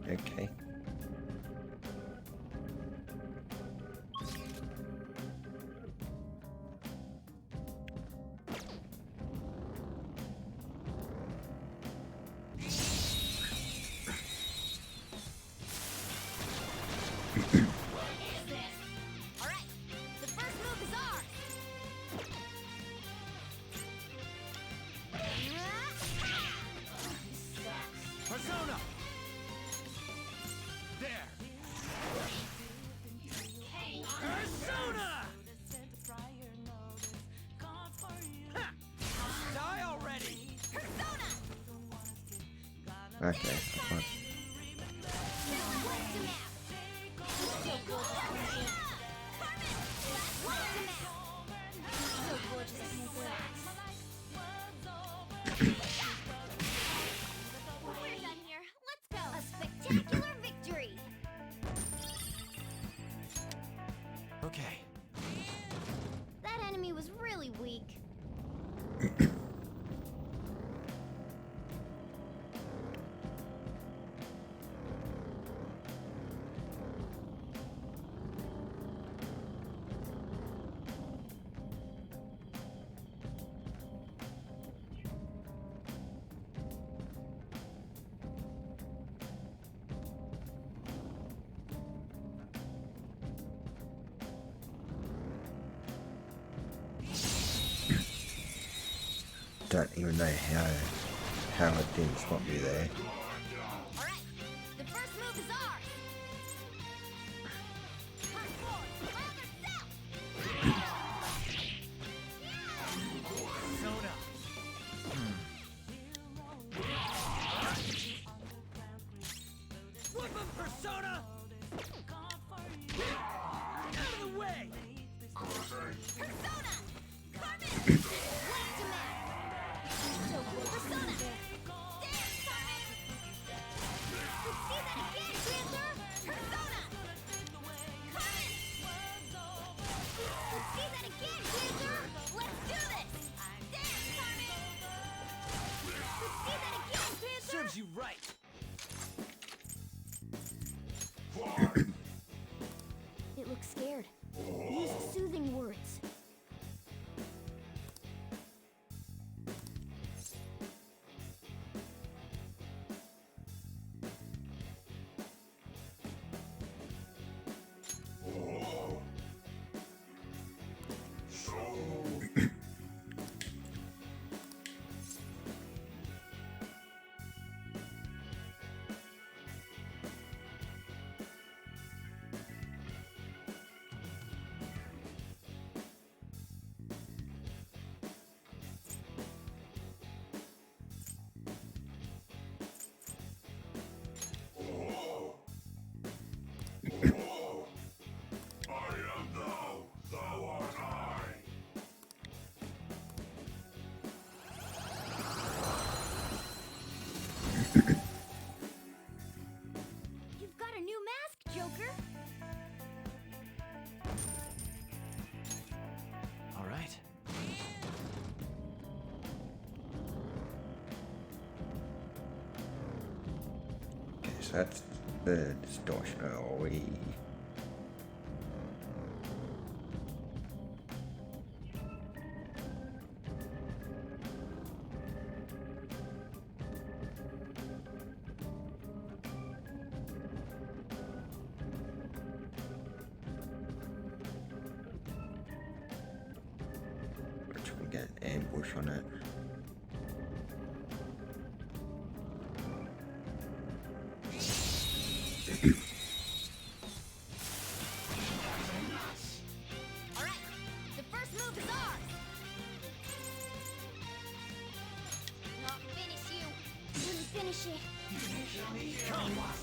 Okay. Okay, I want. We're done here. Let's go. A spectacular victory. Okay. That enemy was really weak. Don't even know how it didn't spot me there. Alright, the first move is ours. Turn forward, rather Persona. Flip him, Persona! Out of the way! Persona! Carmen! Persona! Dance, Carmen! Let's see that again, Panther! Persona! Carmen! Let's see that again, Panther! Let's do this! Dance, Carmen! Let's see that again, Panther! Serves you right. It looks scared. Use soothing words. You've got a new mask, Joker. All right. Okay, so that's the distortion. Are we? Which we get an ambush on it. Alright, the first move is ours! Not finish you. Didn't finish it. Come on.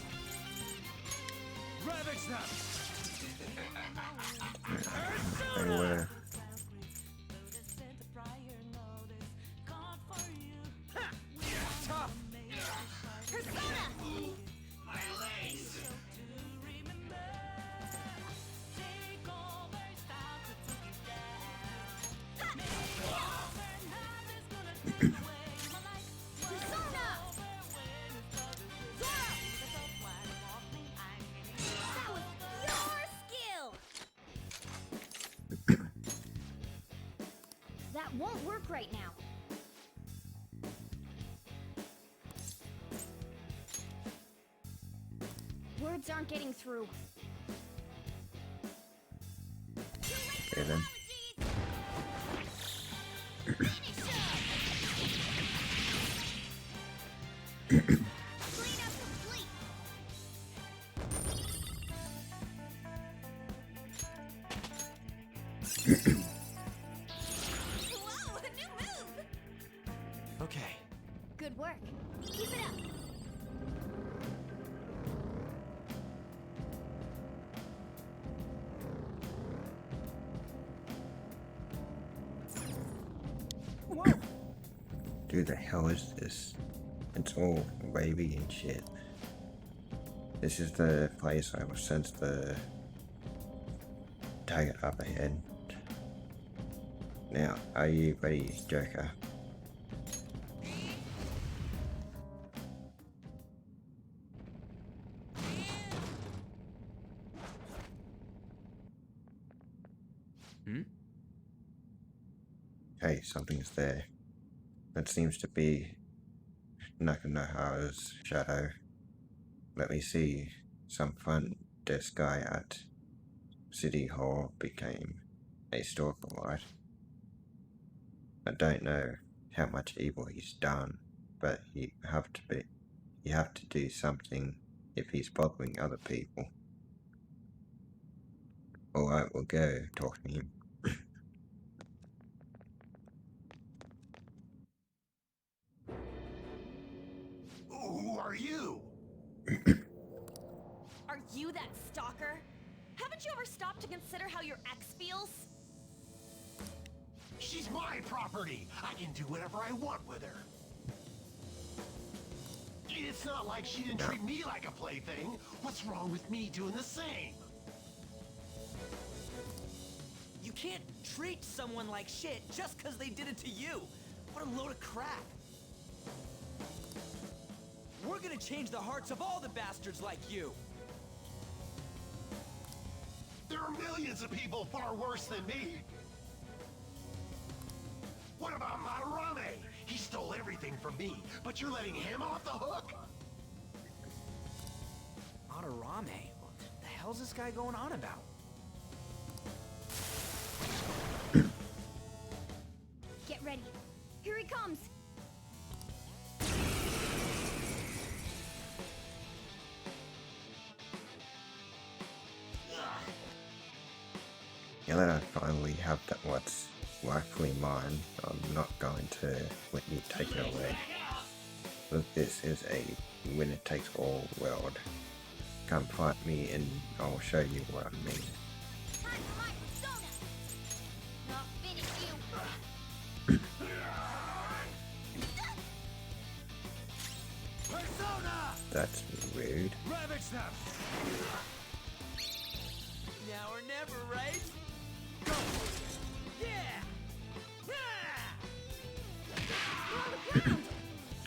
Ravage them. They were. Tough. Persona! Persona! Zoro! That was your skill! That won't work right now. Words aren't getting through. Okay then. Cleanup complete! Whoa, a new move! Okay. Good work. Keep it up. Who the hell is this? It's all wavy and shit. This is the place I was sent the target up ahead. Now, are you ready, Joker? Hey, something's there. That seems to be Nakanoha's shadow. Let me see. Some front desk guy at City Hall became a stalker, right? I don't know how much evil he's done, but you have to do something if he's bothering other people. Alright, we'll go talk to him. Who are you? Are you that stalker? Haven't you ever stopped to consider how your ex feels? She's my property. I can do whatever I want with her. It's not like she didn't treat me like a plaything. What's wrong with me doing the same? You can't treat someone like shit just because they did it to you. What a load of crap. We're gonna change the hearts of all the bastards like you. There are millions of people far worse than me. What about Madarame? He stole everything from me, but you're letting him off the hook? Madarame? What the hell's this guy going on about? Get ready. Here he comes. Now that I finally have that what's rightfully mine, I'm not going to let you take it away. Look, this is a winner takes all world. Come fight me and I'll show you what I mean. Time for my persona! I'll finish you! Persona! That's rude. Ravage them! Now or never, right? Go! Yeah!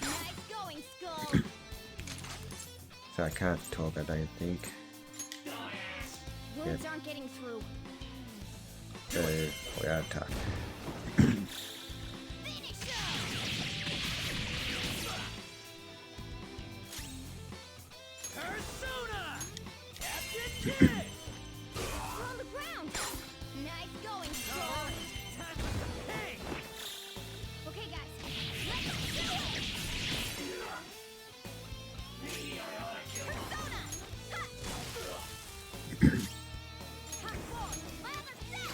Nice going, Skull! So I can't talk, I don't think. Words aren't getting through. So we are attack. Persona! Captain Kidd! We're on the ground! Nice going, Skull! Hey! Okay, guys, let's do it! Persona! Ha! Hot form, lather set!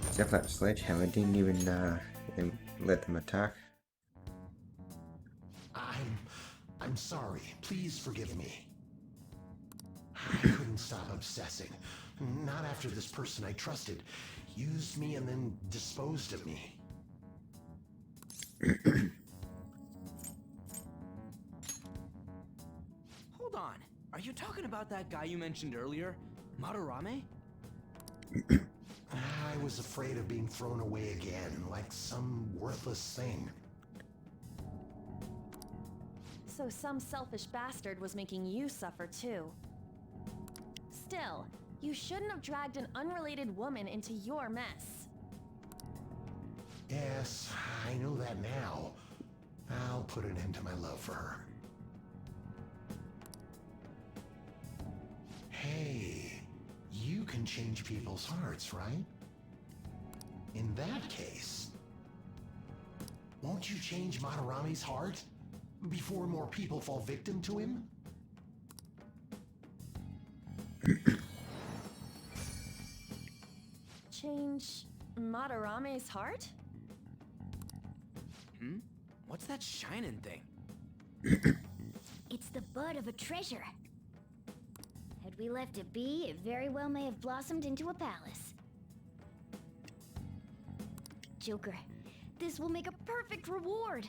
Except that sledgehammer didn't even let them attack. I'm sorry. Please forgive me. I couldn't stop obsessing. Not after this person I trusted used me and then disposed of me. Hold on. Are you talking about that guy you mentioned earlier? Madarame? I was afraid of being thrown away again, like some worthless thing. So some selfish bastard was making you suffer too. Still, you shouldn't have dragged an unrelated woman into your mess. Yes, I know that now. I'll put an end to my love for her. Hey, you can change people's hearts, right? In that case, won't you change Madarame's heart before more people fall victim to him? Change Madarame's heart? What's that shining thing? It's the bud of a treasure. Had we left it be, it very well may have blossomed into a palace. Joker. This will make a perfect reward.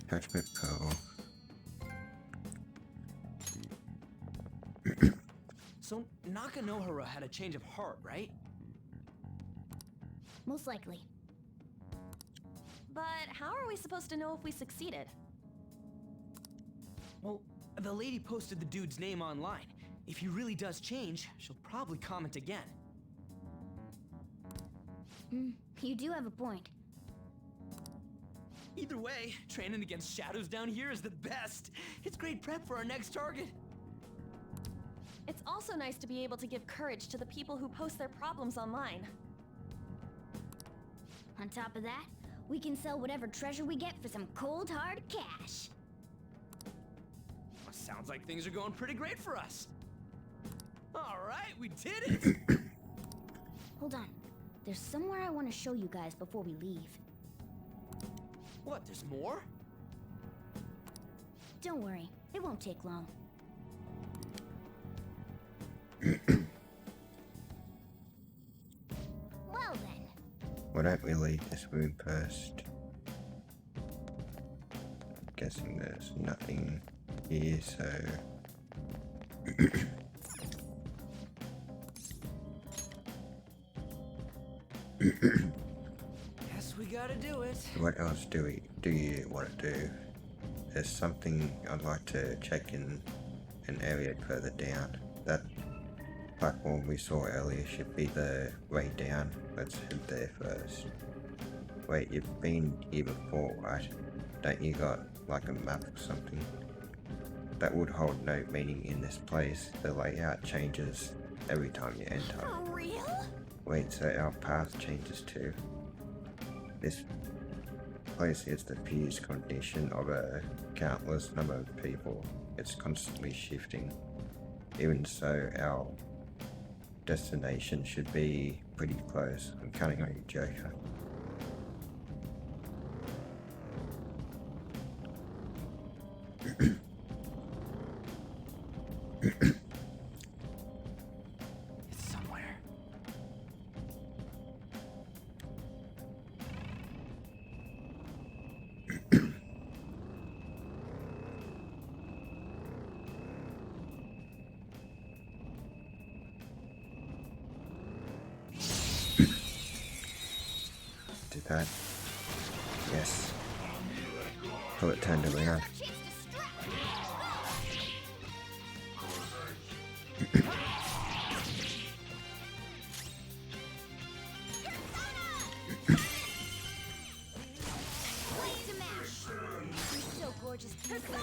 Judgment Pearl. So, Nakanohara had a change of heart, right? Most likely. But how are we supposed to know if we succeeded? Well, the lady posted the dude's name online. If he really does change, she'll probably comment again. You do have a point. Either way, training against shadows down here is the best. It's great prep for our next target. It's also nice to be able to give courage to the people who post their problems online. On top of that, we can sell whatever treasure we get for some cold hard cash. Well, sounds like things are going pretty great for us. All right, we did it! Hold on. There's somewhere I want to show you guys before we leave. What, there's more? Don't worry, it won't take long. Well then. Why don't we leave this room first? Guessing there's nothing here, so... Guess we gotta do it. What else do you want to do? There's something I'd like to check in an area further down. That platform we saw earlier should be the way down. Let's head there first. Wait, you've been here before, right? Don't you got like a map or something? That would hold no meaning in this place. The layout changes every time you enter. For real? Wait, so our path changes too? This place is the fused condition of a countless number of people. It's constantly shifting. Even so, our destination should be pretty close. I'm counting on you, Joker. It's somewhere. Did that? Yes. Oh, it turned around. So gorgeous. Persona!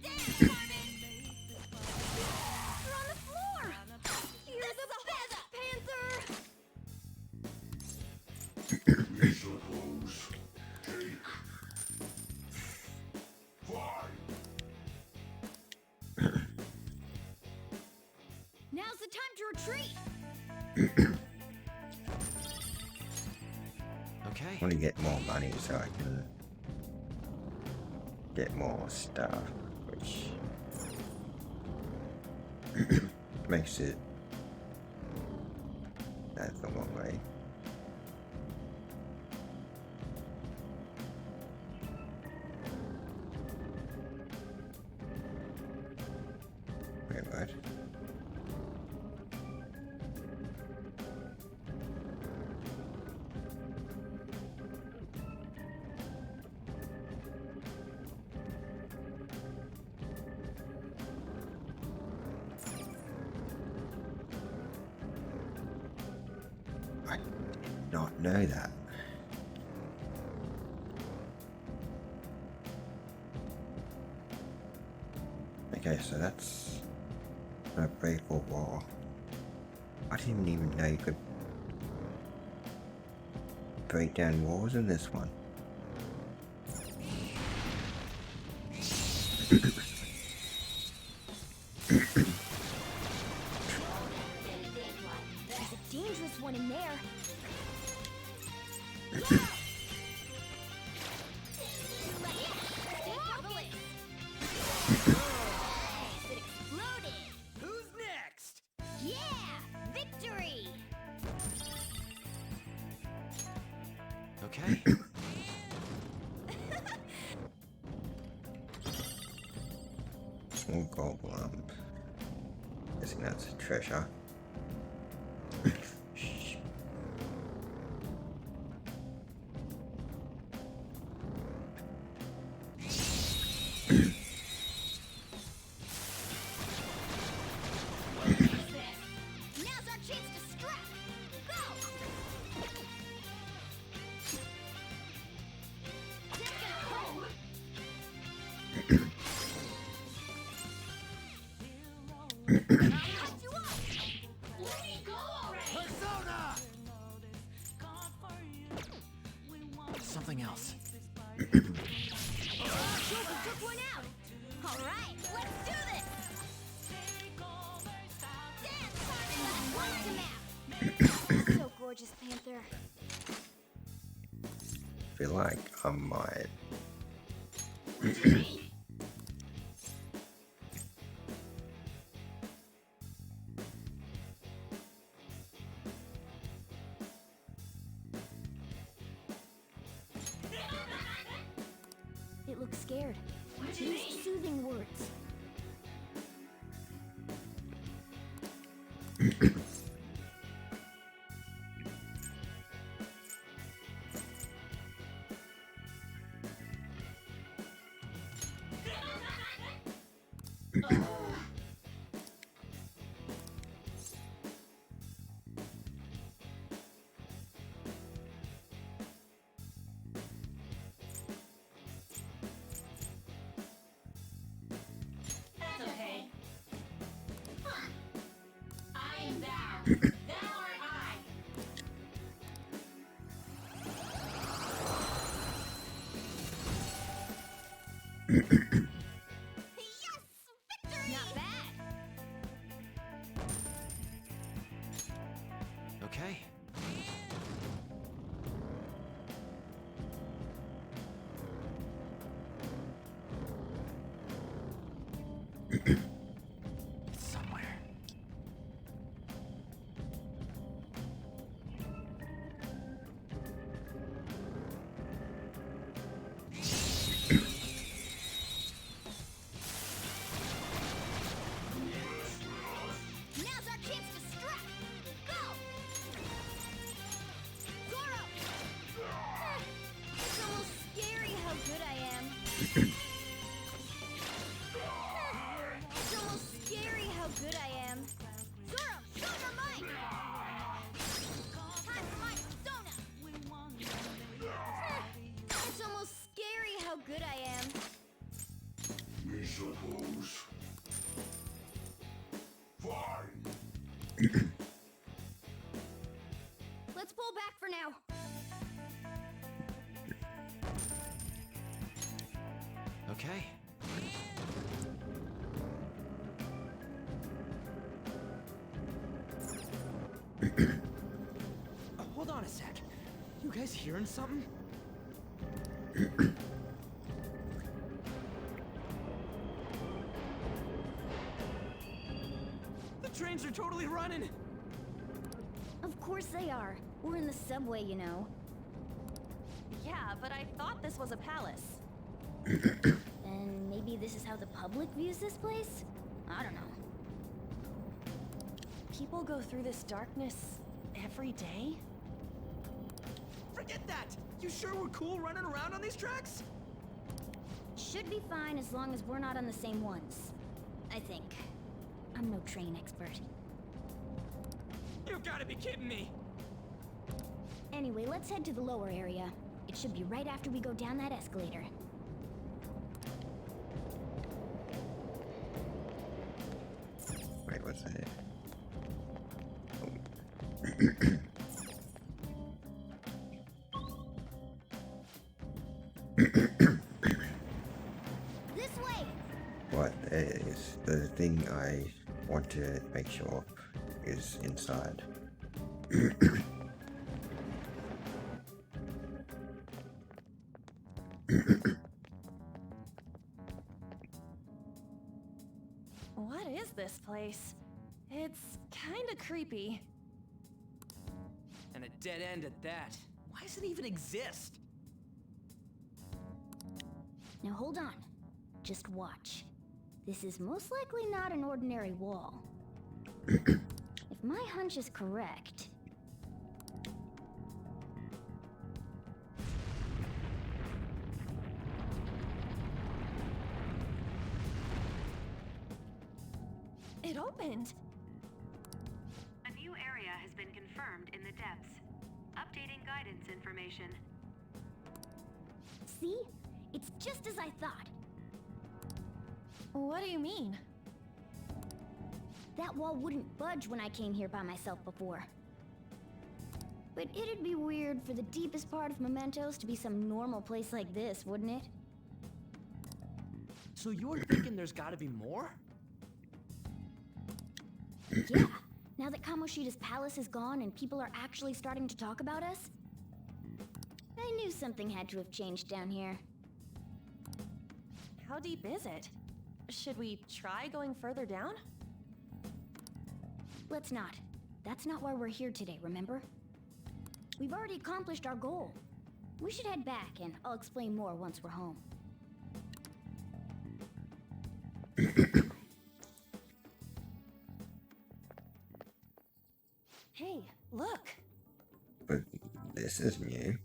Damn, you're on the floor! You're the best, Panther! Now's the time to retreat! Okay. I want to get more money so I can get more stuff, which makes it... That's the wrong way. Wait, what? I did not know that. Okay, so that's a breakable wall. I didn't even know you could break down walls in this one. There's a dangerous one in there. It exploded! Oh, gold lump. Guessing that's a treasure. Now's our chance to strike! Go! Take it home! I'll cut you off! Let me go already! Persona! Something else. Joker took one out! Alright, let's do this! Dance, Carmen! So gorgeous, Panther. Feel like I might. It looks scared. Use soothing words. That's okay. Huh. I am thou. Thou art I. Not bad. Okay. It's somewhere. Now's our chance to strike. Go! Zoro! It's almost scary how good I am. It's almost scary how good I am. Zoro, show your might! Time for my persona! It's almost scary how good I am. We suppose. Fine. Let's pull back for now. Okay. Hold on a sec. You guys hearing something? The trains are totally running! Of course they are. We're in the subway, you know. Yeah, but I thought this was a palace. And maybe this is how the public views this place? I don't know. People go through this darkness every day? Forget that! You sure we're cool running around on these tracks? Should be fine as long as we're not on the same ones. I think. I'm no train expert. You gotta be kidding me! Anyway, let's head to the lower area. It should be right after we go down that escalator. Wait, what's that? This way! What is the thing I want to make sure is inside? What is this place? It's kinda creepy. And a dead end at that. Why does it even exist? Now hold on. Just watch. This is most likely not an ordinary wall. If my hunch is correct... It opened! A new area has been confirmed in the depths. Updating guidance information. See? It's just as I thought. What do you mean? That wall wouldn't budge when I came here by myself before. But it'd be weird for the deepest part of Mementos to be some normal place like this, wouldn't it? So you're thinking there's gotta be more? Yeah. Now that Kamoshida's palace is gone and people are actually starting to talk about us, I knew something had to have changed down here. How deep is it? Should we try going further down? Let's not. That's not why we're here today, remember? We've already accomplished our goal. We should head back, and I'll explain more once we're home. Hey, look! But this is new.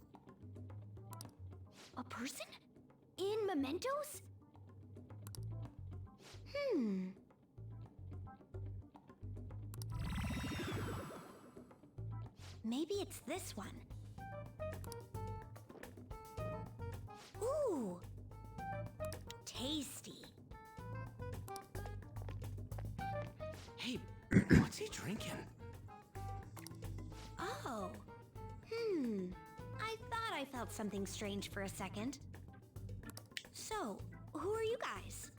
A person? In Mementos? Maybe it's this one. Ooh! Tasty. Hey, what's he drinking? Oh. I thought I felt something strange for a second. So, who are you guys?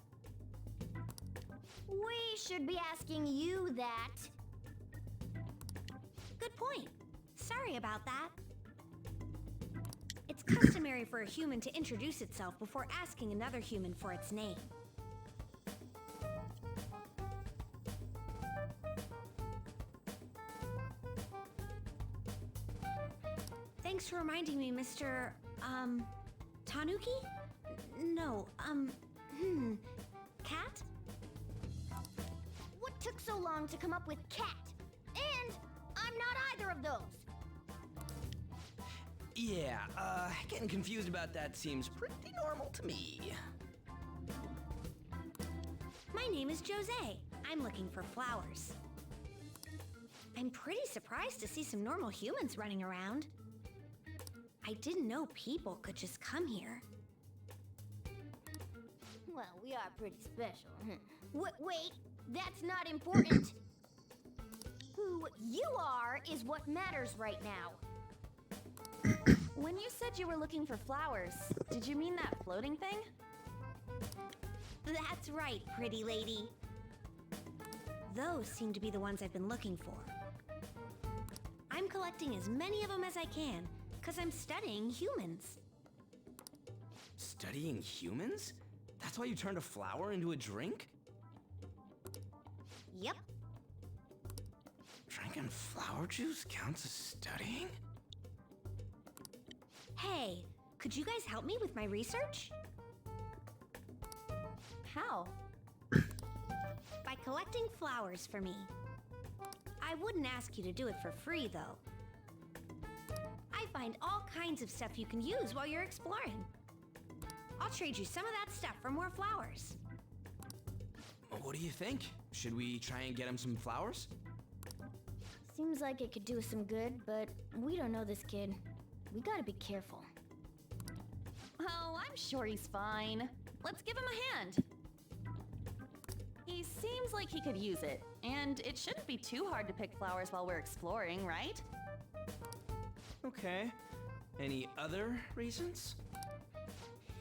We should be asking you that. Good point. Sorry about that. It's customary for a human to introduce itself before asking another human for its name. Thanks for reminding me, Mr. Tanuki? No, Cat? What took so long to come up with cat? And I'm not either of those. Yeah, getting confused about that seems pretty normal to me. My name is Jose. I'm looking for flowers. I'm pretty surprised to see some normal humans running around. I didn't know people could just come here. Well, we are pretty special. Wait, that's not important. Who you are is what matters right now. When you said you were looking for flowers, did you mean that floating thing? That's right, pretty lady. Those seem to be the ones I've been looking for. I'm collecting as many of them as I can, because I'm studying humans. Studying humans? That's why you turned a flower into a drink? Yep. Drinking flower juice counts as studying? Hey, could you guys help me with my research? How? By collecting flowers for me. I wouldn't ask you to do it for free, though. I find all kinds of stuff you can use while you're exploring. I'll trade you some of that stuff for more flowers. What do you think? Should we try and get him some flowers? Seems like it could do us some good, but we don't know this kid. We gotta be careful. Oh, I'm sure he's fine. Let's give him a hand. He seems like he could use it, and it shouldn't be too hard to pick flowers while we're exploring, right? Okay. Any other reasons?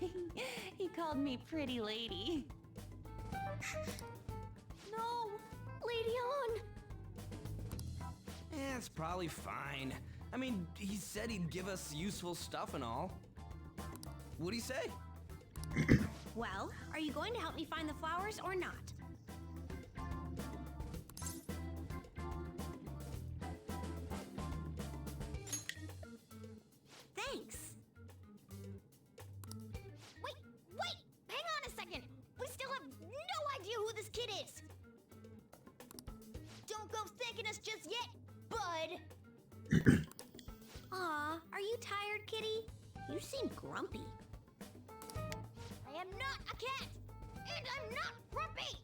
He called me pretty lady. No! Lady on! Yeah, it's probably fine. I mean, he said he'd give us useful stuff and all. What'd he say? Well, are you going to help me find the flowers or not? Thanks. Wait! Hang on a second! We still have no idea it is! Don't go thanking us just yet, bud! Aw, are you tired, kitty? You seem grumpy. I am not a cat! And I'm not grumpy!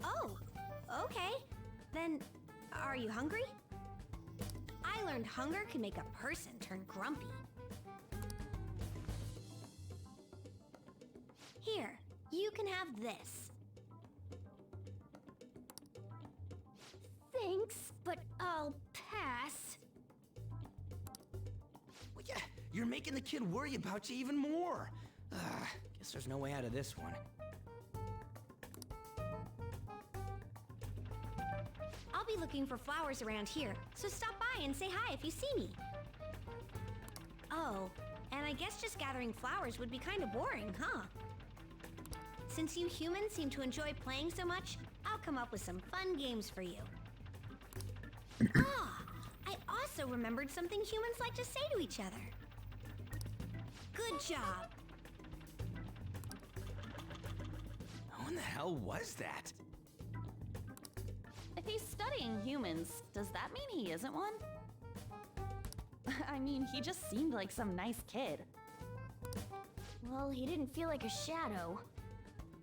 Oh, okay. Then, are you hungry? I learned hunger can make a person turn grumpy. Here, you can have this. Thanks, but I'll pass. Well, yeah, you're making the kid worry about you even more. Guess there's no way out of this one. I'll be looking for flowers around here, so stop by and say hi if you see me. Oh, and I guess just gathering flowers would be kind of boring, huh? Since you humans seem to enjoy playing so much, I'll come up with some fun games for you. I also remembered something humans like to say to each other. Good job. What the hell was that? If he's studying humans, does that mean he isn't one? I mean, he just seemed like some nice kid. Well, he didn't feel like a shadow.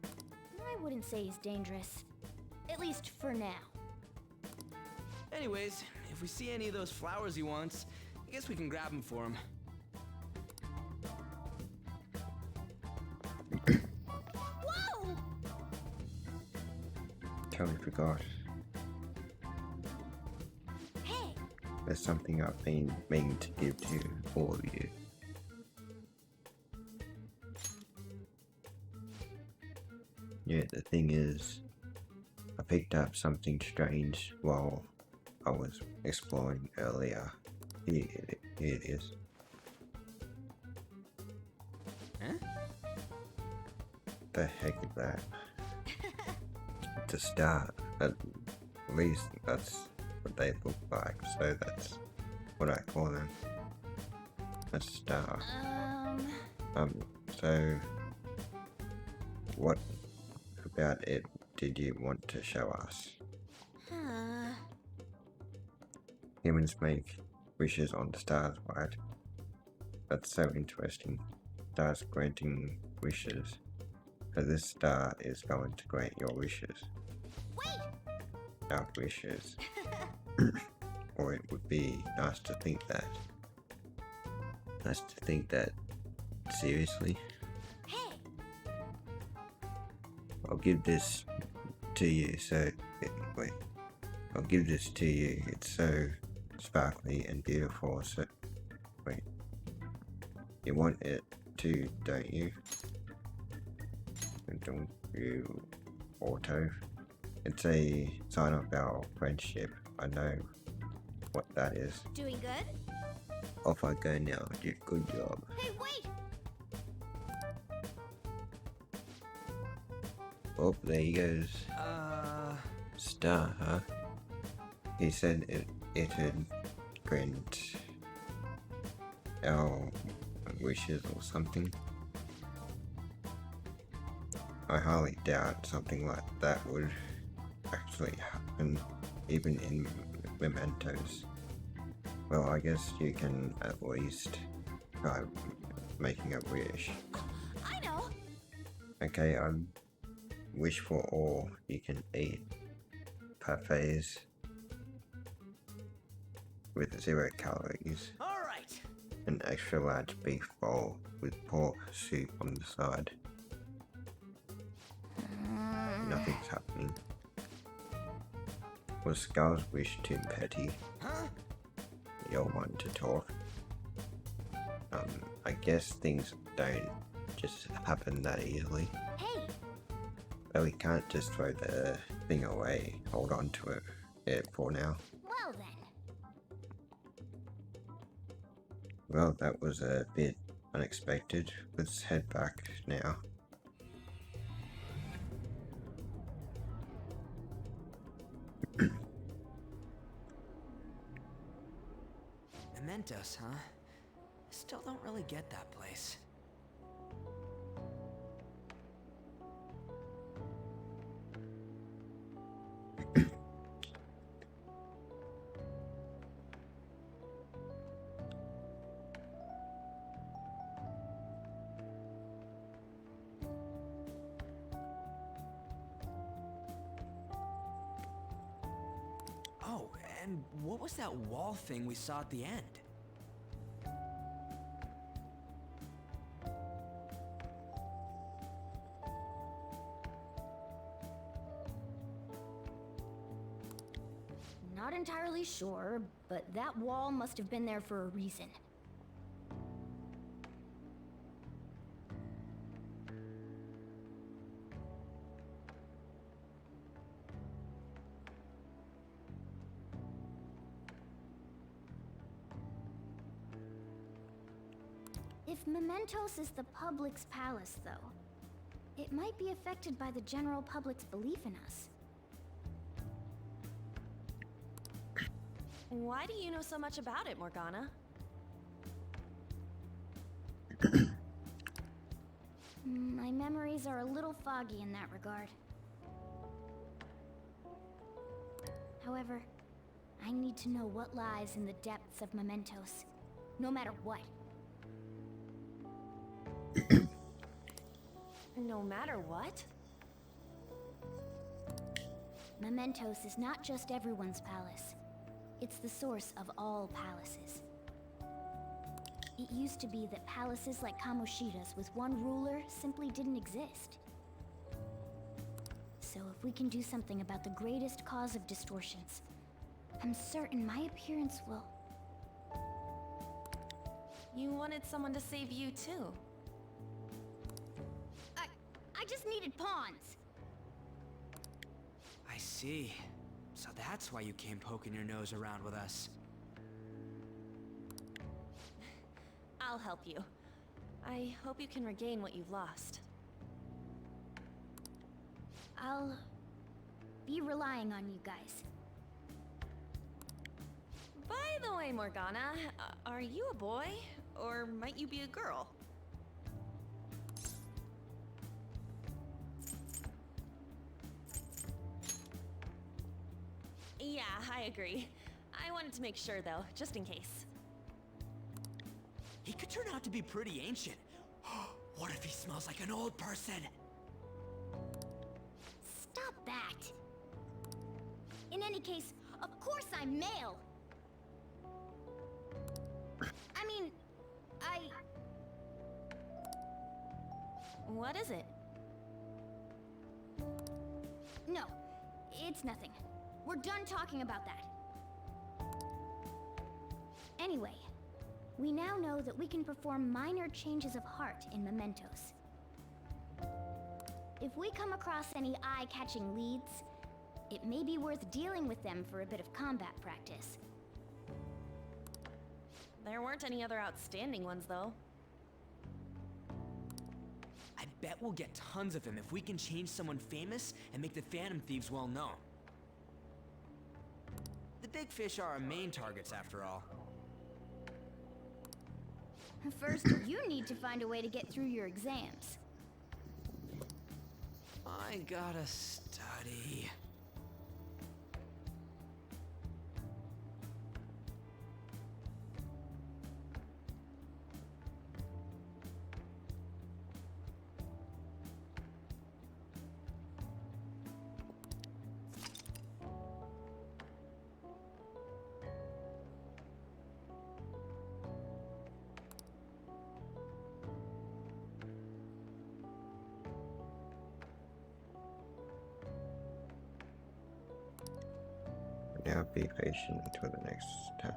I wouldn't say he's dangerous. At least for now. Anyways, if we see any of those flowers he wants, I guess we can grab them for him. Whoa! Totally forgot. Hey! There's something I've been meaning to give to all of you. Yeah, the thing is, I picked up something strange while I was exploring earlier. Here it is. Huh? The heck is that? It's a star. At least that's what they look like, so that's what I call them. A star. So what about it did you want to show us? Humans make wishes on the stars, right? That's so interesting. Stars granting wishes. So this star is going to grant your wishes. Wait! Our wishes. Or it would be nice to think that. Nice to think that. Seriously? Hey! I'll give this to you, so... Wait. I'll give this to you. It's so sparkly and beautiful, so... Wait. You want it too, don't you? Don't you, Auto? It's a sign of our friendship. I know what that is. Doing good? Off I go now. Good job. Hey, wait! Oh, there he goes. Star, huh? He said it'd grant our wishes or something. I highly doubt something like that would actually happen, even in mementos. Well, I guess you can at least try making a wish. I know! Okay, I wish for all you can eat parfaits with 0 calories. Alright! An extra large beef bowl with pork soup on the side. Nothing's happening. Was Skull's wish too petty? Huh? You're one to talk. I guess things don't just happen that easily. Hey! But we can't just throw the thing away. Hold on to it for now. Well then. Well, that was a bit unexpected. Let's head back now. Mementos, huh? Still don't really get that place. And what was that wall thing we saw at the end? Not entirely sure, but that wall must have been there for a reason. If Mementos is the public's palace, though, it might be affected by the general public's belief in us. Why do you know so much about it, Morgana? My memories are a little foggy in that regard. However, I need to know what lies in the depths of Mementos, no matter what. No matter what? Mementos is not just everyone's palace. It's the source of all palaces. It used to be that palaces like Kamoshida's with one ruler simply didn't exist. So if we can do something about the greatest cause of distortions, I'm certain my appearance will... You wanted someone to save you too. I just needed pawns. I see. So that's why you came poking your nose around with us. I'll help you. I hope you can regain what you've lost. I'll be relying on you guys. By the way, Morgana, are you a boy? Or might you be a girl? Yeah, I agree. I wanted to make sure, though, just in case. He could turn out to be pretty ancient. What if he smells like an old person? Stop that! In any case, of course I'm male! I mean, What is it? No, it's nothing. We're done talking about that. Anyway, we now know that we can perform minor changes of heart in Mementos. If we come across any eye-catching leads, it may be worth dealing with them for a bit of combat practice. There weren't any other outstanding ones, though. I bet we'll get tons of them if we can change someone famous and make the Phantom Thieves well known. The big fish are our main targets, after all. First, you need to find a way to get through your exams. I gotta study. Now be patient until the next time.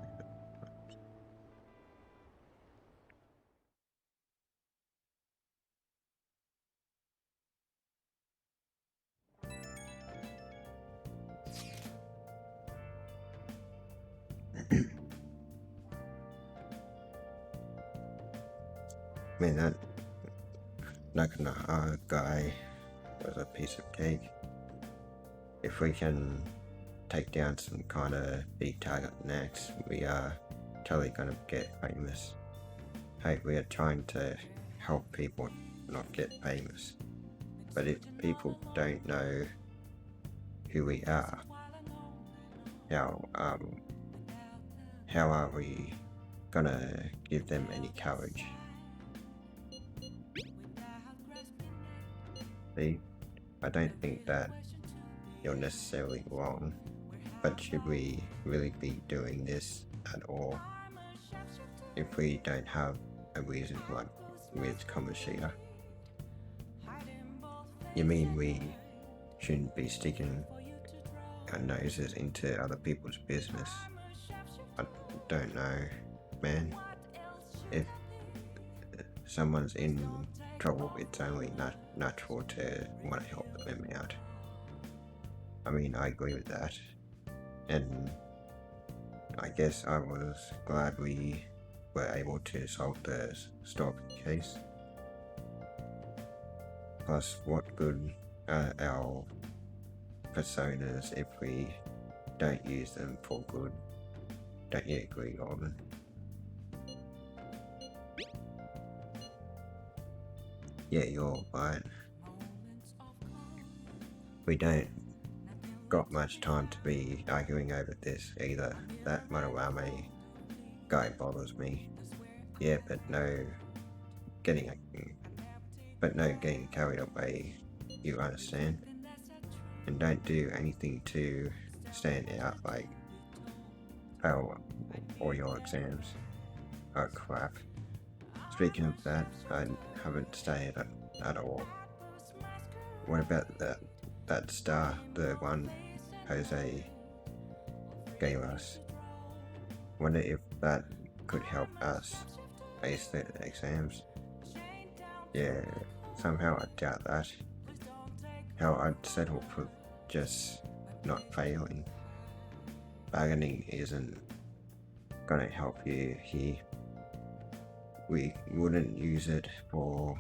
I mean, that Nakanoha guy was a piece of cake. If we can take down some kind of big target next, we are totally gonna get famous. Hey, we are trying to help people not get famous. But if people don't know who we are, how are we gonna give them any courage? See, I don't think that you're necessarily wrong. But should we really be doing this at all? If we don't have a reason like with Kamoshida? You mean we shouldn't be sticking our noses into other people's business? I don't know, man. If someone's in trouble, it's only natural to want to help them out. I mean, I agree with that. And I guess I was glad we were able to solve the stalking case. Plus, what good are our personas if we don't use them for good? Don't you agree, Orban? Yeah, you're right. We don't got much time to be arguing over this either. That Madarame guy bothers me. Yeah, but no getting carried away, you understand? And don't do anything to stand out like how all your exams are crap. Speaking of that, I haven't stayed at all. What about that star, the one Jose gave us? Wonder if that could help us ace the exams. Yeah, somehow I doubt that. How I'd settle for just not failing. Bargaining isn't gonna help you here. We wouldn't use it for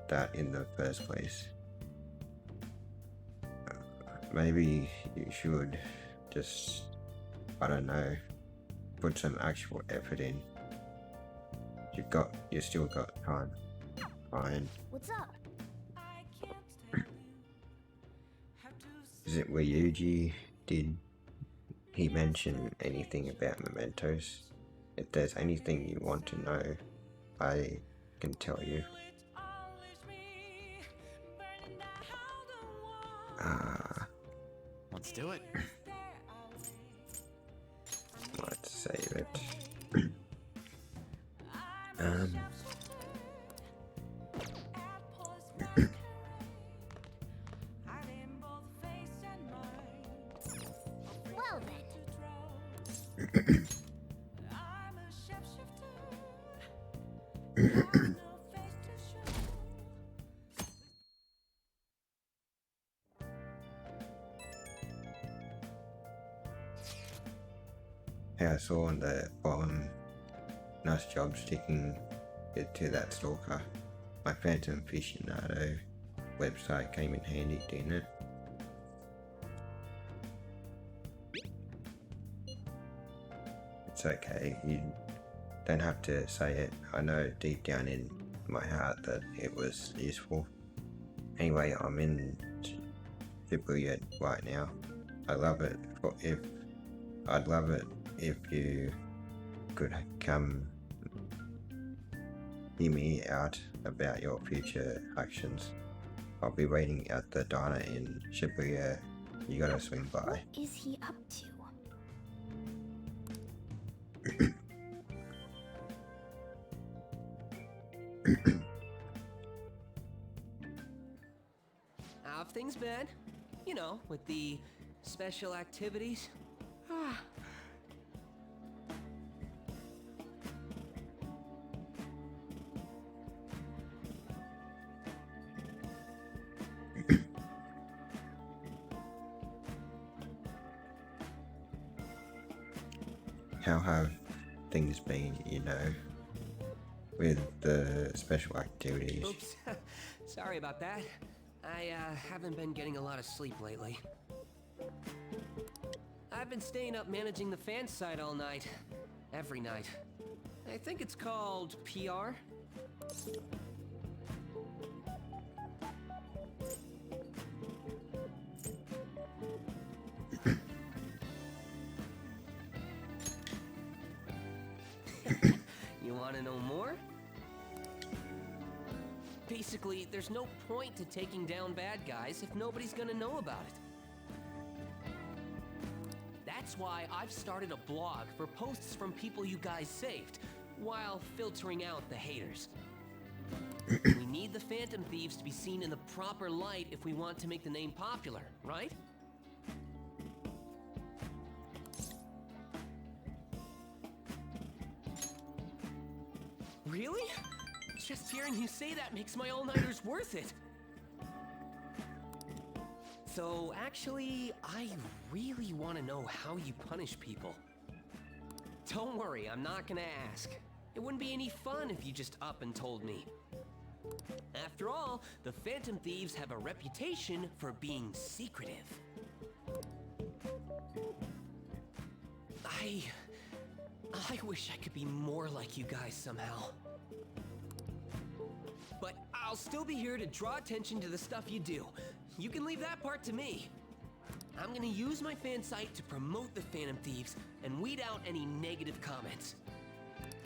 that in the first place. Maybe you should just, I don't know, put some actual effort in. You still got time. Fine. What's up? Is it Ryuji? Did he mention anything about mementos? If there's anything you want to know, I can tell you. Let's do it. Let's save it. Well then. Hey, I saw on the bottom, nice job sticking it to that stalker. My Phantom Aficionado website came in handy, didn't it? It's okay, you don't have to say it. I know deep down in my heart that it was useful. Anyway, I'm in Shibuya right now. I'd love it if you could come hear me out about your future actions. I'll be waiting at the diner in Shibuya. You gotta swing by. What is he up to? How have things been? You know, with the special activities. How have things been, you know, with the special activities? Oops. Sorry about that. I haven't been getting a lot of sleep lately. I've been staying up managing the fan site all night. Every night. I think it's called PR. You want to know more? Basically, there's no point to taking down bad guys if nobody's gonna know about it. That's why I've started a blog for posts from people you guys saved, while filtering out the haters. We need the Phantom Thieves to be seen in the proper light if we want to make the name popular, right? Really? Just hearing you say that makes my all-nighters worth it. So, actually, I really want to know how you punish people. Don't worry, I'm not gonna ask. It wouldn't be any fun if you just up and told me. After all, the Phantom Thieves have a reputation for being secretive. I wish I could be more like you guys somehow. But I'll still be here to draw attention to the stuff you do. You can leave that part to me. I'm gonna use my fan site to promote the Phantom Thieves and weed out any negative comments.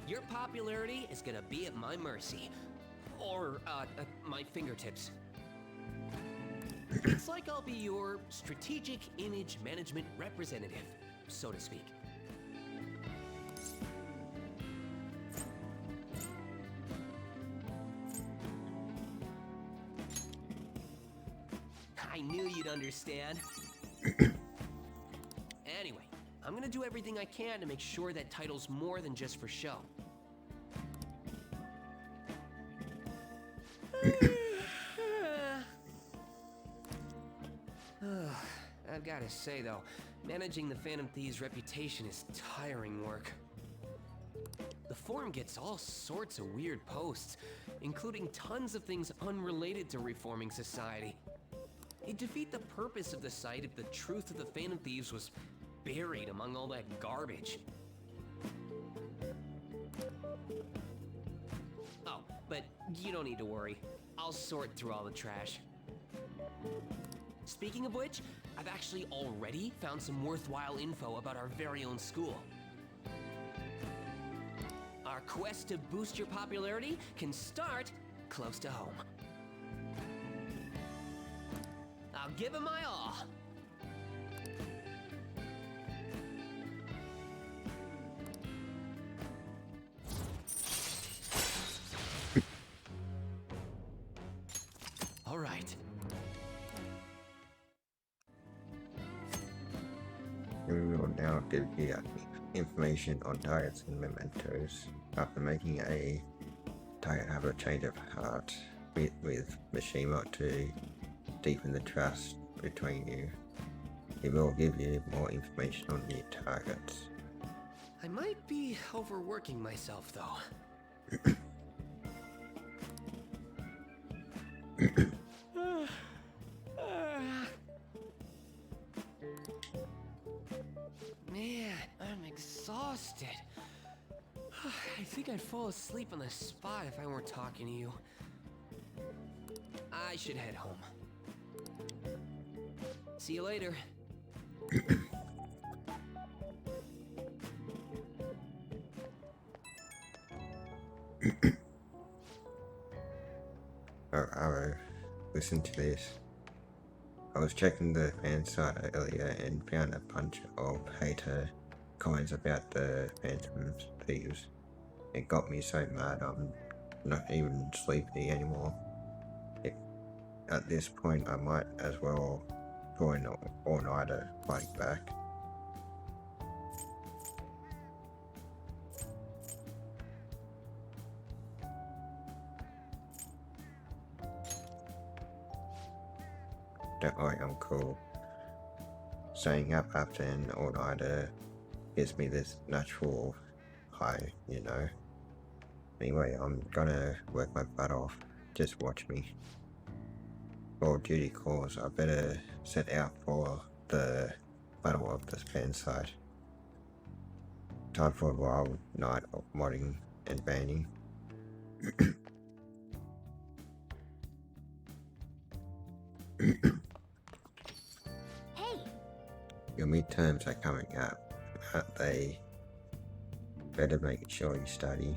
Your popularity is gonna be at my mercy. Or, at my fingertips. It's like I'll be your strategic image management representative, so to speak. I knew you'd understand. Anyway, I'm gonna do everything I can to make sure that title's more than just for show. I've gotta say though, managing the Phantom Thieves' reputation is tiring work. The forum gets all sorts of weird posts, including tons of things unrelated to reforming society. It'd defeat the purpose of the site if the truth of the Phantom Thieves was buried among all that garbage. Oh, but you don't need to worry. I'll sort through all the trash. Speaking of which, I've actually already found some worthwhile info about our very own school. Our quest to boost your popularity can start close to home. I'll give it my all. All right. We will now give you information on targets and mementos. After making a target have a change of heart with Mishima to deepen the trust between you. It will give you more information on your targets. I might be overworking myself though. Man, I'm exhausted. I think I'd fall asleep on the spot if I weren't talking to you. I should head home. See you later. Arrow, listen to this. I was checking the fan site earlier and found a bunch of hater comments about the Phantom Thieves. It got me so mad I'm not even sleepy anymore. At this point I might as well join all-nighter fight back. Don't worry, I'm cool. Staying up after an all-nighter gives me this natural high, you know. Anyway, I'm gonna work my butt off. Just watch me. For duty calls, I better set out for the Battle of the Fan site. Time for a wild night of modding and banning. Hey! Your midterms are coming up, aren't they? Better make sure you study.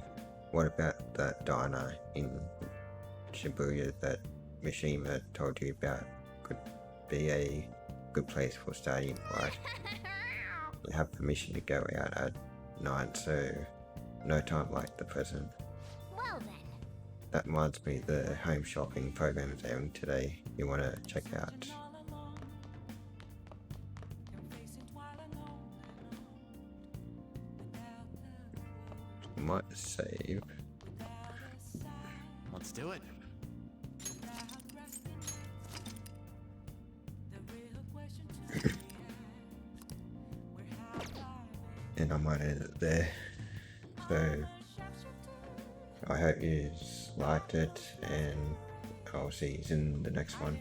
What about that diner in Shibuya, that Mishima told you about, could be a good place for studying, right? You have permission to go out at night, so no time like the present. Well then. That reminds me, the home shopping program is airing today. You want to check out. Might save. Let's do it. And I might end it there. So I hope you liked it, and I'll see you in the next one.